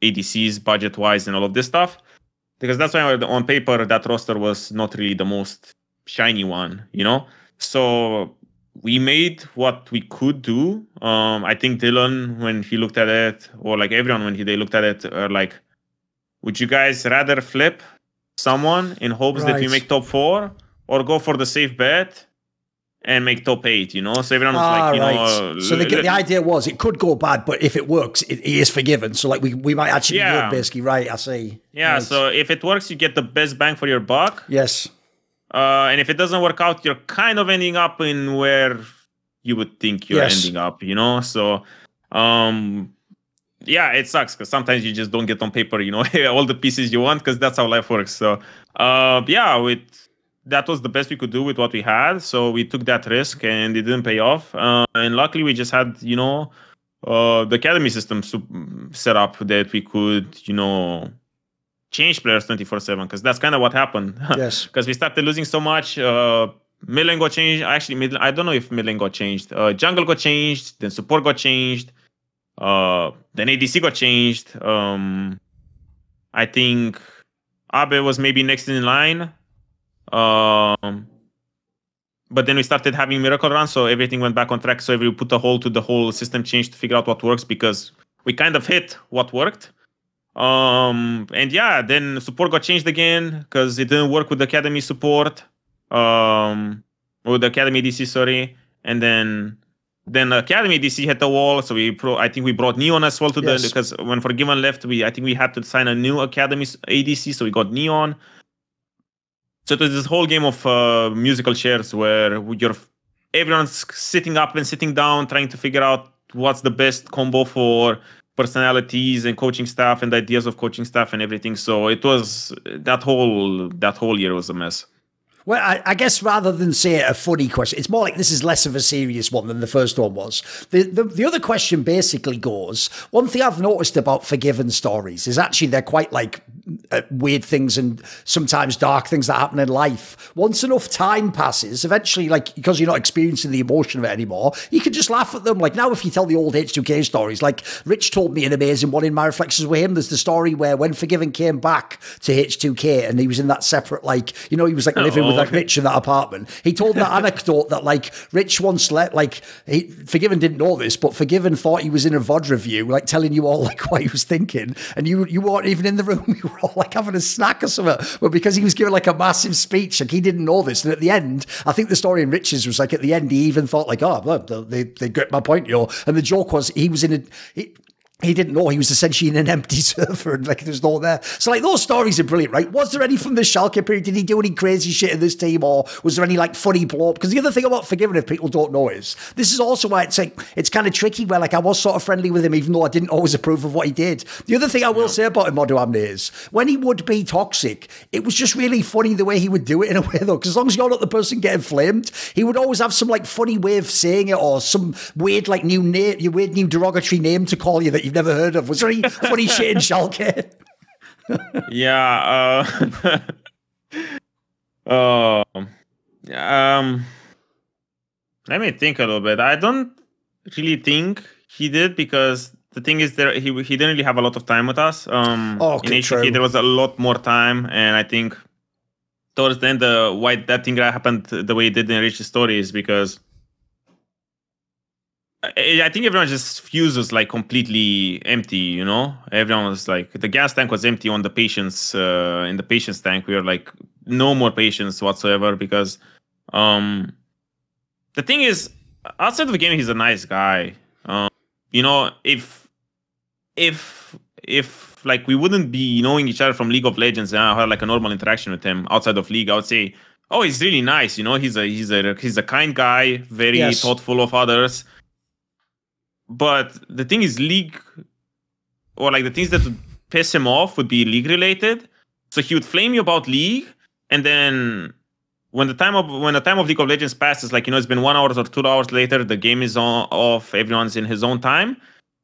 ADCs, budget-wise, and all of this stuff. Because that's why on paper, that roster was not really the most shiny one, So we made what we could do. I think Dylan, when he looked at it, or like everyone, when they looked at it, are like, would you guys rather flip someone in hopes that we make top 4, or go for the safe bet and make top 8, So everyone was like, So the idea was it could go bad, but if it works, it is forgiven. So like we might actually be good, basically. Right, I see. Yeah, right. So if it works, you get the best bang for your buck. Yes. And if it doesn't work out, you're kind of ending up in where you would think you're ending up, So, yeah, it sucks, because sometimes you just don't get on paper, all the pieces you want, because that's how life works. So, yeah, with that was the best we could do with what we had. So we took that risk, and it didn't pay off. And luckily, we just had, you know, the academy system set up that we could, you know, change players 24/7, because that's kind of what happened. Yes. Because we started losing so much. Mid lane got changed. Actually, I don't know if mid lane got changed. Jungle got changed. Then support got changed. Then ADC got changed. I think Abe was maybe next in line. But then we started having miracle runs, so everything went back on track. So we put a hold to the whole system change to figure out what works, because we kind of hit what worked. And yeah, then support got changed again because it didn't work with the academy support. With the academy DC, sorry. And then academy DC hit the wall. So I think we brought Neon as well to the, because when FORG1VEN left, I think we had to sign a new academy ADC, so we got Neon. So it was this whole game of musical chairs where everyone's sitting up and sitting down, trying to figure out what's the best combo for personalities and coaching staff and ideas of coaching staff and everything. So it was that whole year was a mess. Well, I guess rather than say a funny question, it's more like this is less of a serious one than the first one was. The other question basically goes, one thing I've noticed about FORG1VEN stories is actually they're quite like weird things and sometimes dark things that happen in life. Once enough time passes, eventually, like, because you're not experiencing the emotion of it anymore, you can just laugh at them. Like now, if you tell the old H2k stories, like Rich told me an amazing one in my reflections with him. There's the story where when FORG1VEN came back to H2k and he was in that separate, like, you know, he was like living with like Rich in that apartment. He told that anecdote that like Rich once FORG1VEN didn't know this, but FORG1VEN thought he was in a VOD review, like telling you all like what he was thinking, and you weren't even in the room. You were all like having a snack or something. But because he was giving like a massive speech, like he didn't know this. And at the end, I think the story in Rich's was like at the end, he even thought like, oh, they get my point, you know. And the joke was he was in he didn't know he was essentially in an empty server and like there's no one there. So like those stories are brilliant, right? Was there any from the Schalke period? Did he do any crazy shit in this team, or was there any like funny blow up? Because the other thing about FORG1VEN, if people don't know, is this is also why it's like it's kind of tricky where like I was sort of friendly with him even though I didn't always approve of what he did. The other thing I will say about him, Odoamne, is when he would be toxic, it was just really funny the way he would do it in a way though, because as long as you're not the person getting flamed, he would always have some like funny way of saying it or some weird like new name, your weird new derogatory name to call you that you've never heard of. Was there any funny shit in Schalke? Yeah. Let me think a little bit. I don't really think he did, because the thing is he didn't really have a lot of time with us. Okay, in H2k there was a lot more time, and I think towards the end why that thing happened the way it did in Rich's story is because I think everyone just fuses like completely empty, you know? Everyone was like, the gas tank was empty on the patience, in the patience tank. We were like, no more patience whatsoever, because the thing is, outside of the game, he's a nice guy. You know, if like we wouldn't be knowing each other from League of Legends and I had like a normal interaction with him outside of League, I would say, oh, he's really nice, you know, he's a kind guy, very thoughtful of others. But the thing is, League, or like the things that would piss him off would be League related. So he would flame you about League, and then when the time of League of Legends passes, like, you know, it's been 1 hour or 2 hours later, the game is off, everyone's in his own time,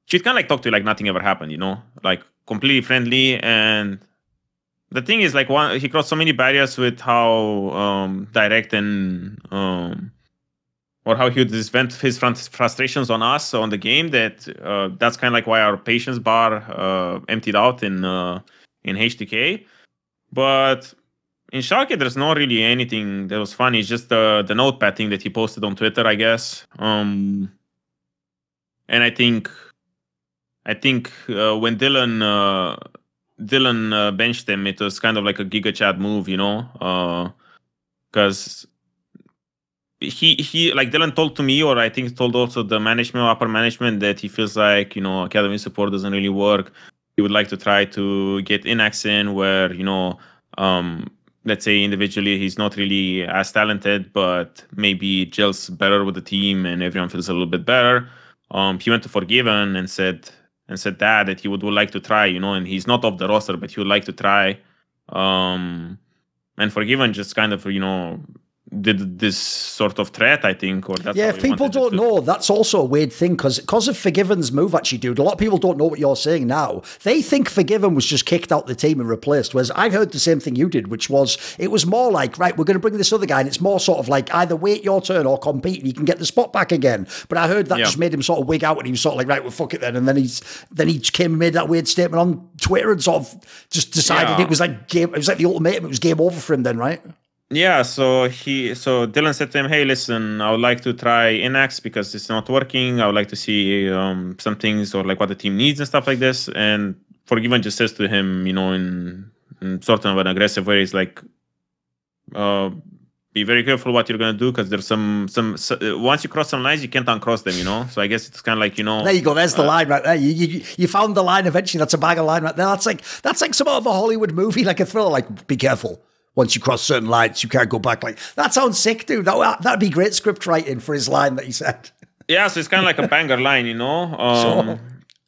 she'd kind of like talk to you like nothing ever happened, you know, like completely friendly. And the thing is, like, he crossed so many barriers with how direct and or how he would just vent his frustrations on us on the game, that that's kind of like why our patience bar emptied out in H2k. But in Schalke, there's not really anything that was funny. It's just the notepad thing that he posted on Twitter, I guess. And I think when Dylan benched him, it was kind of like a Giga Chat move, you know, because he like Dylan told to me, or I think told also the management, upper management, that he feels like, you know, academy support doesn't really work. He would like to try to get Inax in, where, you know, let's say individually he's not really as talented, but maybe gels better with the team and everyone feels a little bit better. He went to FORG1VEN and said that he would like to try, you know, and he's not off the roster, but he would like to try. And and FORG1VEN just kind of, did this sort of threat, I think, or that's if people don't know, that's also a weird thing because of FORG1VEN's move, actually, dude. A lot of people don't know what you're saying now. They think FORG1VEN was just kicked out the team and replaced, whereas I've heard the same thing you did, which was it was more like, right, we're going to bring this other guy, and it's more sort of like either wait your turn or compete, and you can get the spot back again. But I heard that just made him sort of wig out, and he was sort of like, right, well, fuck it then, and then he came and made that weird statement on Twitter and sort of just decided it was like the ultimatum. It was game over for him then, right? Yeah, so Dylan said to him, "Hey, listen, I would like to try INAX because it's not working. I would like to see some things or like what the team needs and stuff like this." And FORG1VEN just says to him, in sort of an aggressive way, he's like, "Be very careful what you're gonna do because there's some once you cross some lines, you can't uncross them, So I guess it's kind of like There you go. There's the line right there. You found the line eventually. That's a bag of line right there. That's like some of a Hollywood movie, like a thriller. Like, be careful. Once you cross certain lines, you can't go back. Like, that sounds sick, dude. That'd be great script writing for his line that he said. Yeah, so it's kind of like a banger line, Sure.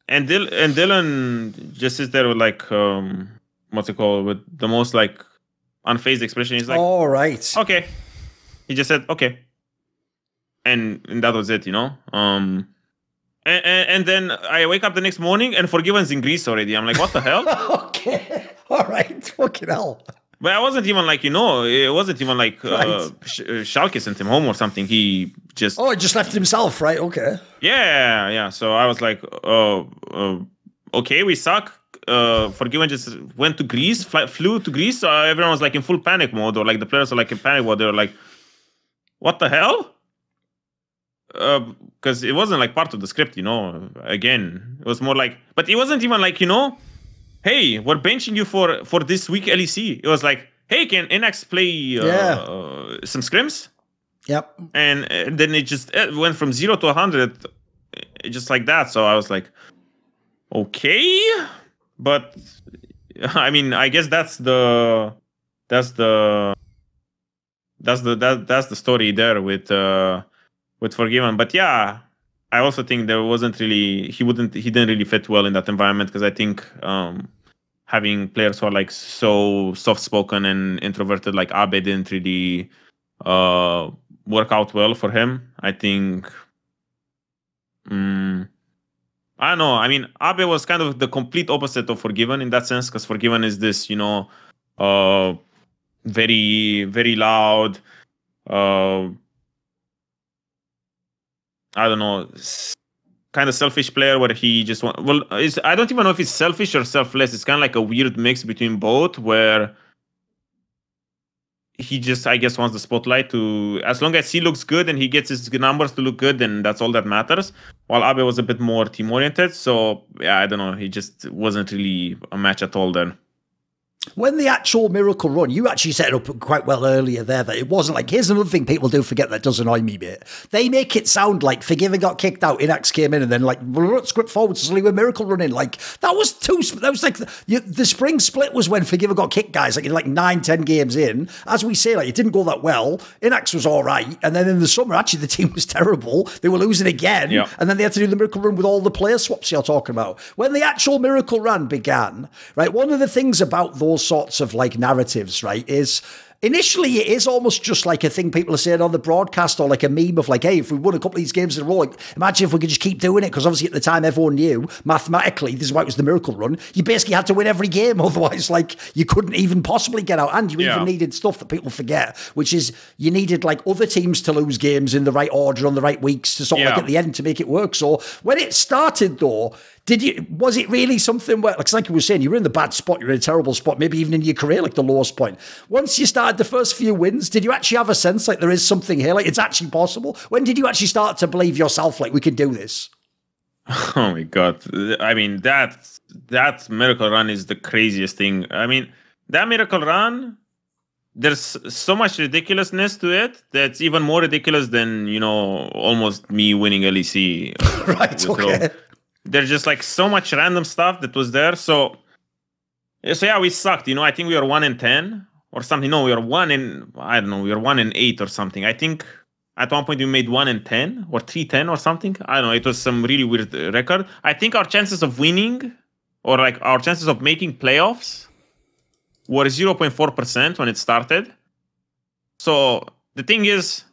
And Dylan just sits there with like, what's it called, with the most like unfazed expression. He's like, all right, okay. He just said, okay, and that was it, And then I wake up the next morning and FORG1VEN's in Greece already. I'm like, what the hell? Okay, all right, fucking hell. But I wasn't even like, it wasn't even like Schalke sent him home or something. He just... Oh, he just left himself, right? Okay. Yeah. So I was like, okay, we suck. FORG1VEN just went to Greece, flew to Greece. Everyone was like in full panic mode, or like the players were like in panic mode. They were like, what the hell? Because it wasn't like part of the script, Again, it was more like... But it wasn't even like, hey, we're benching you for this week LEC. It was like, hey, can INAX play some scrims? Yep. And then it just went from 0 to 100, just like that. So I was like, okay, but I mean, I guess that's the story there with FORG1VEN. But yeah, I also think there wasn't really he didn't really fit well in that environment because I think having players who are like so soft-spoken and introverted like Abe didn't really work out well for him. I think I don't know. I mean, Abe was kind of the complete opposite of FORG1VEN in that sense, because FORG1VEN is this, very, very loud, I don't know, kind of selfish player where he just I don't even know if it's selfish or selfless. It's kind of like a weird mix between both, where he just, I guess, wants the spotlight to, as long as he looks good and he gets his numbers to look good, then that's all that matters. While Abe was a bit more team-oriented. So, yeah, I don't know. He just wasn't really a match at all then. When the actual Miracle Run, you actually set it up quite well earlier there, that it wasn't like, here's another thing people do forget that does annoy me, mate. They make it sound like FORG1VEN got kicked out, INAX came in, and then like, script forward, suddenly with Miracle Run in. Like, that was like, the spring split was when FORG1VEN got kicked, guys, like 9-10 games in. As we say, like, it didn't go that well. INAX was all right. And then in the summer, actually, the team was terrible. They were losing again. Yeah. And then they had to do the Miracle Run with all the player swaps you're talking about. When the actual Miracle Run began, right, one of the things about those sorts of like narratives, right, is initially it is almost just like a thing people are saying on the broadcast, or like a meme of like, hey, if we won a couple of these games in a row, like, imagine if we could just keep doing it, because obviously at the time everyone knew mathematically this is why it was the Miracle Run. You basically had to win every game, otherwise like you couldn't even possibly get out, and you even needed stuff that people forget, which is you needed like other teams to lose games in the right order on the right weeks to sort of like at the end to make it work. So when it started though, was it really something where, like you were saying, you were in the bad spot, you were in a terrible spot, maybe even in your career, like the lowest point. Once you started the first few wins, did you actually have a sense like there is something here, like it's actually possible? When did you actually start to believe yourself, like we can do this? Oh my God. I mean, that Miracle Run is the craziest thing. I mean, that Miracle Run, there's so much ridiculousness to it that's even more ridiculous than, almost me winning LEC. Right, okay. There's just like so much random stuff that was there. So yeah, we sucked. I think we were 1-10 or something. No, we were 1-8 or something. I think at one point we made 1-10 or 3-10 or something. I don't know. It was some really weird record. I think our chances of winning, or like our chances of making playoffs, were 0.4% when it started. So the thing is,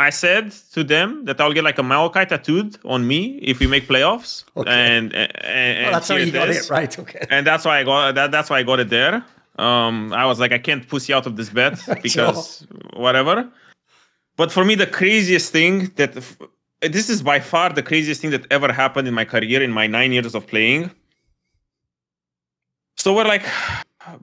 I said to them that I'll get like a Maokai tattooed on me if we make playoffs. Okay. And well, that's how you got it, right? Okay. And that's why I got that's why I got it there. I was like, I can't pussy out of this bet because whatever. But for me, the craziest thing that this is by far the craziest thing that ever happened in my career in my 9 years of playing. So we're like,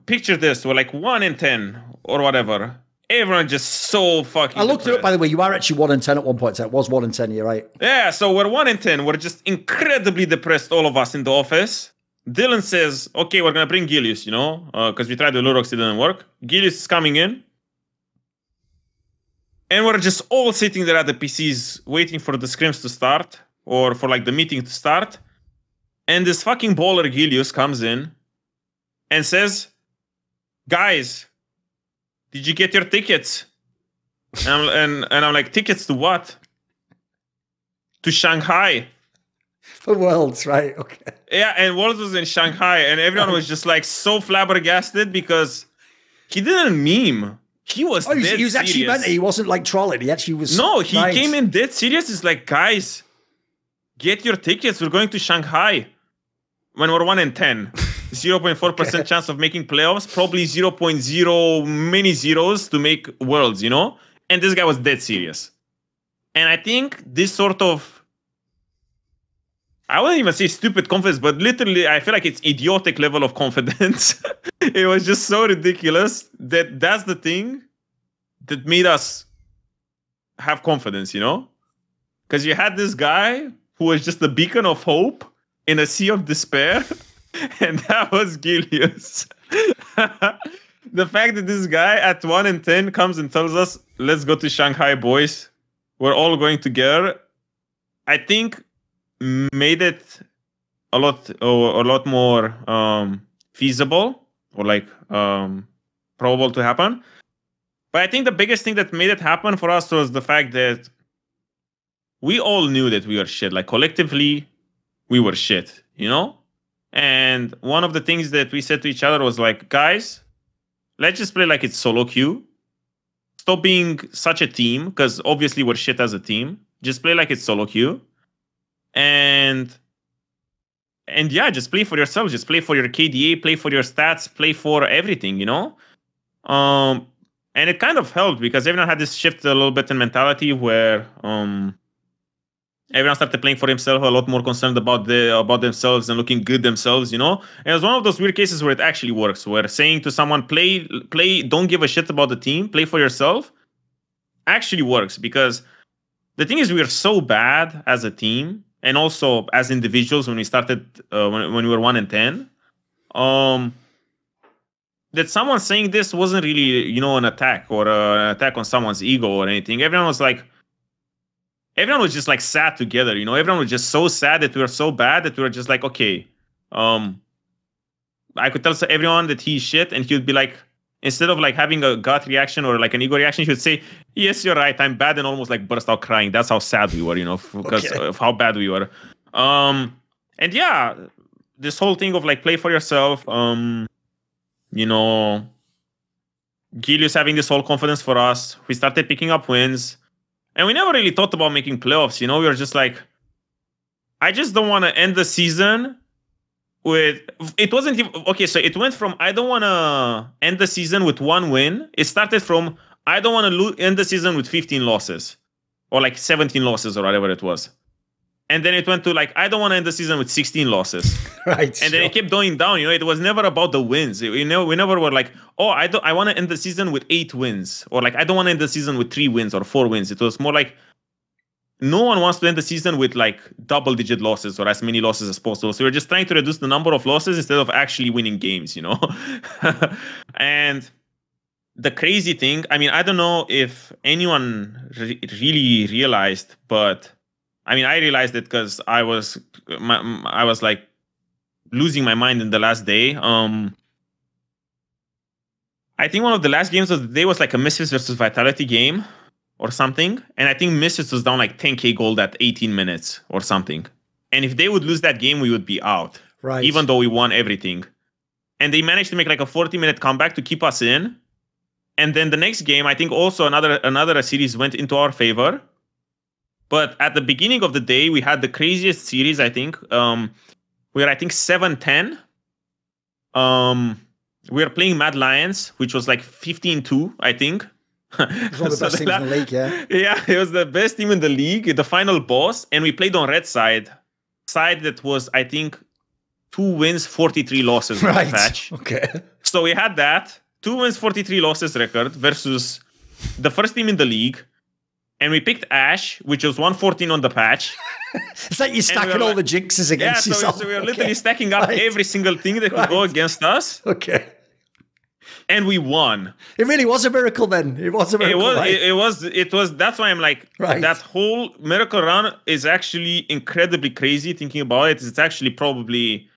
picture this, we're like 1 in 10 or whatever. Everyone just so fucking I looked depressed. it up, by the way. You are actually 1 in 10 at one point. It was 1 in 10, you're right. Yeah, so we're 1 in 10. We're just incredibly depressed, all of us in the office. Dylan says, okay, we're going to bring Gilius, you know, because we tried the Lurox, it didn't work. Gilius is coming in. And we're just all sitting there at the PCs waiting for the scrims to start or for like the meeting to start. And this fucking baller Gilius comes in and says, guys, did you get your tickets? And I'm like, tickets to what? To Shanghai. For Worlds, right? Okay. Yeah, and Worlds was in Shanghai, and everyone was just like so flabbergasted because he didn't meme. He was dead he was actually serious. meant it. He wasn't like trolling. He actually was. No, he came in dead serious. He's like, guys, get your tickets. We're going to Shanghai. When we're 1 in 10. 0.4% chance of making playoffs, probably 0.0 many zeros to make Worlds, you know? And this guy was dead serious. And I think this sort of, I wouldn't even say stupid confidence, but literally I feel like it's idiotic level of confidence. It was just so ridiculous that that's the thing that made us have confidence, you know? Because you had this guy who was just a beacon of hope in a sea of despair. And that was Gilius. The fact that this guy at 1 in 10 comes and tells us, let's go to Shanghai, boys. We're all going together. I think made it a lot more feasible or like probable to happen. But I think the biggest thing that made it happen for us was the fact that we all knew that we were shit. Like collectively, we were shit, you know? And one of the things that we said to each other was like, guys, let's just play like it's solo queue. Stop being such a team, because obviously we're shit as a team. Just play like it's solo queue. And yeah, just play for yourself. Just play for your KDA, play for your stats, play for everything, you know? And it kind of helped because everyone had this shift a little bit in mentality where everyone started playing for himself, a lot more concerned about themselves and looking good themselves, you know? And it was one of those weird cases where it actually works, where saying to someone, play, don't give a shit about the team, play for yourself, actually works. Because the thing is, we were so bad as a team, and also as individuals when we started, when we were 1 in 10, that someone saying this wasn't really, you know, an attack or an attack on someone's ego or anything. Everyone was just like sad together, you know? Everyone was just so sad that we were so bad that we were just like, okay, I could tell everyone that he's shit, and he would be like, instead of like having a gut reaction or like an ego reaction, he would say, yes, you're right, I'm bad, and almost like burst out crying. That's how sad we were, you know, because of how bad we were. And yeah, this whole thing of like play for yourself, you know, Gilius having this whole confidence for us. We started picking up wins. And we never really thought about making playoffs, you know? We were just like, I just don't want to end the season with... It wasn't even... Okay, so it went from, I don't want to end the season with 1 win. It started from, I don't want to end the season with 15 losses. Or like 17 losses or whatever it was. And then it went to like, I don't want to end the season with 16 losses. Right. And then it kept going down, you know? It was never about the wins. We never were like, oh, I want to end the season with 8 wins. Or like, I don't want to end the season with 3 wins or 4 wins. It was more like, no one wants to end the season with like double-digit losses or as many losses as possible. So we're just trying to reduce the number of losses instead of actually winning games, you know? And the crazy thing, I mean, I don't know if anyone really realized, but I mean, I realized it because I was like losing my mind in the last day. I think one of the last games of the day was like a Misfits versus Vitality game or something. And I think Misfits was down like 10k gold at 18 minutes or something. And if they would lose that game, we would be out. Right. Even though we won everything. and they managed to make like a 40-minute comeback to keep us in. And then the next game, I think also another series went into our favor. But at the beginning of the day, we had the craziest series, I think. We were, I think, 7-10. We were playing Mad Lions, which was like 15-2, I think. It was one of the best teams in the league, yeah. Yeah, it was the best team in the league, the final boss. And we played on red side that was, I think, 2 wins, 43 losses in the patch. Okay. So we had that, 2 wins, 43 losses record versus the first team in the league. And we picked Ash, which was 114 on the patch. It's like you're stacking all the jinxes against yourself. So we were literally stacking up every single thing that could go against us. Okay. And we won. It really was a miracle then. It was a miracle. It was. That's why I'm like, that whole miracle run is actually incredibly crazy thinking about it. It's actually probably,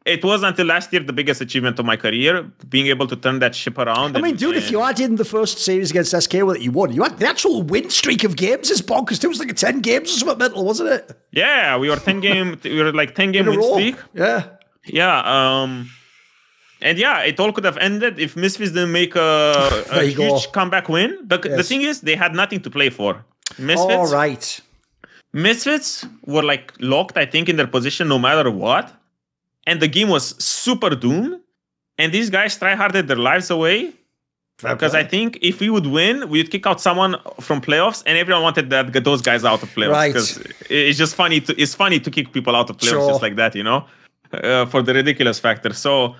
it was until last year the biggest achievement of my career, being able to turn that ship around. I mean, dude, if you add in the first series against SK that you won, you had the actual win streak of games is bonkers. It was like 10 games or something mental, wasn't it? Yeah, we were 10 game win streak. Yeah. Yeah. And yeah, it all could have ended if Misfits didn't make a huge comeback win. The thing is, they had nothing to play for. Misfits were like locked, I think, in their position no matter what. And the game was super doomed. And these guys try-harded their lives away. Because I think if we would win, we would kick out someone from playoffs, and everyone wanted those guys out of playoffs. Because it's just funny to kick people out of playoffs just like that, you know, for the ridiculous factor. So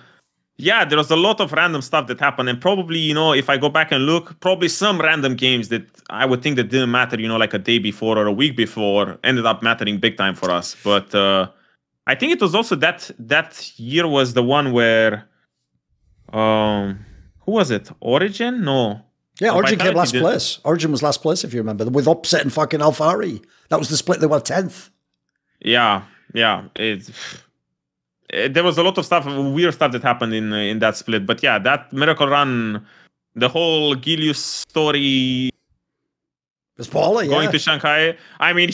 yeah, there was a lot of random stuff that happened, and probably, you know, if I go back and look, probably some random games that I would think that didn't matter, you know, like a day before or a week before, ended up mattering big time for us. But I think it was also that year was the one where, who was it? Origin? No. Yeah, Origin came last place. Origin was last place, if you remember, with upsetting fucking Alfari. That was the split. They were 10th. Yeah. There was a lot of stuff, weird stuff that happened in that split. But yeah, that miracle run, the whole Gilius story, going to Shanghai. I mean,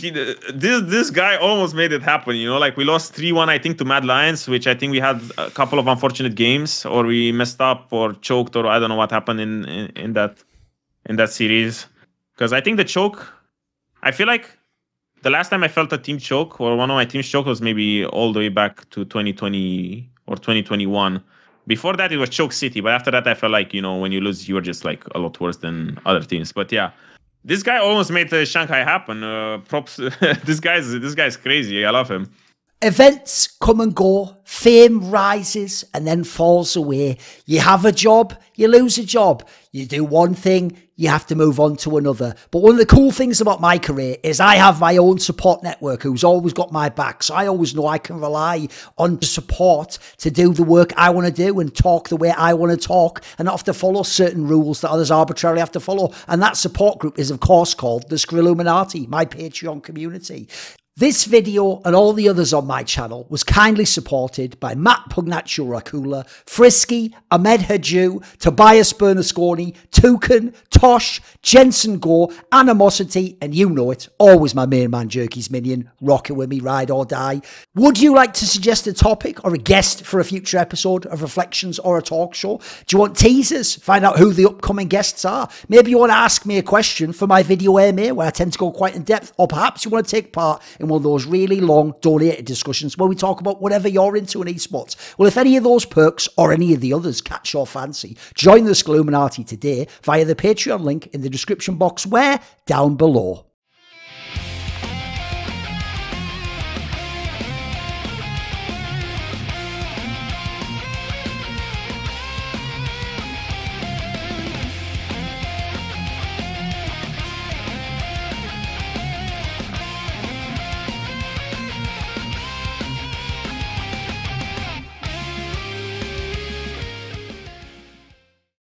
this guy almost made it happen. You know, like we lost 3-1, I think, to Mad Lions, which I think we had a couple of unfortunate games, or we messed up, or choked, or I don't know what happened in that series. Because I think the choke, I feel like the last time I felt a team choke, or one of my teams choke, was maybe all the way back to 2020 or 2021. Before that, it was Choke City. But after that, I felt like, you know, when you lose, you are just like a lot worse than other teams. But yeah, this guy almost made Shanghai happen. Props. This guy's crazy. I love him. Events come and go, fame rises and then falls away. You have a job, you lose a job. You do one thing, you have to move on to another. But one of the cool things about my career is I have my own support network who's always got my back. So I always know I can rely on support to do the work I want to do and talk the way I want to talk, and not have to follow certain rules that others arbitrarily have to follow. And that support group is, of course, called the Scrilluminati, my Patreon community. This video and all the others on my channel was kindly supported by Matt Pugnaccio Rakula, Frisky, Ahmed Haju, Tobias Bernasconi, Toucan, Tosh, Jensen Gore, Animosity, and you know it, always my main man Jerky's minion, rocking with me, ride or die. Would you like to suggest a topic or a guest for a future episode of Reflections or a talk show? Do you want teasers? Find out who the upcoming guests are? Maybe you want to ask me a question for my video AMA where I tend to go quite in depth, or perhaps you want to take part in one of those really long donated discussions where we talk about whatever you're into in esports. Well, if any of those perks or any of the others catch your fancy, join the Scrilluminati today via the Patreon link in the description box where? Down below.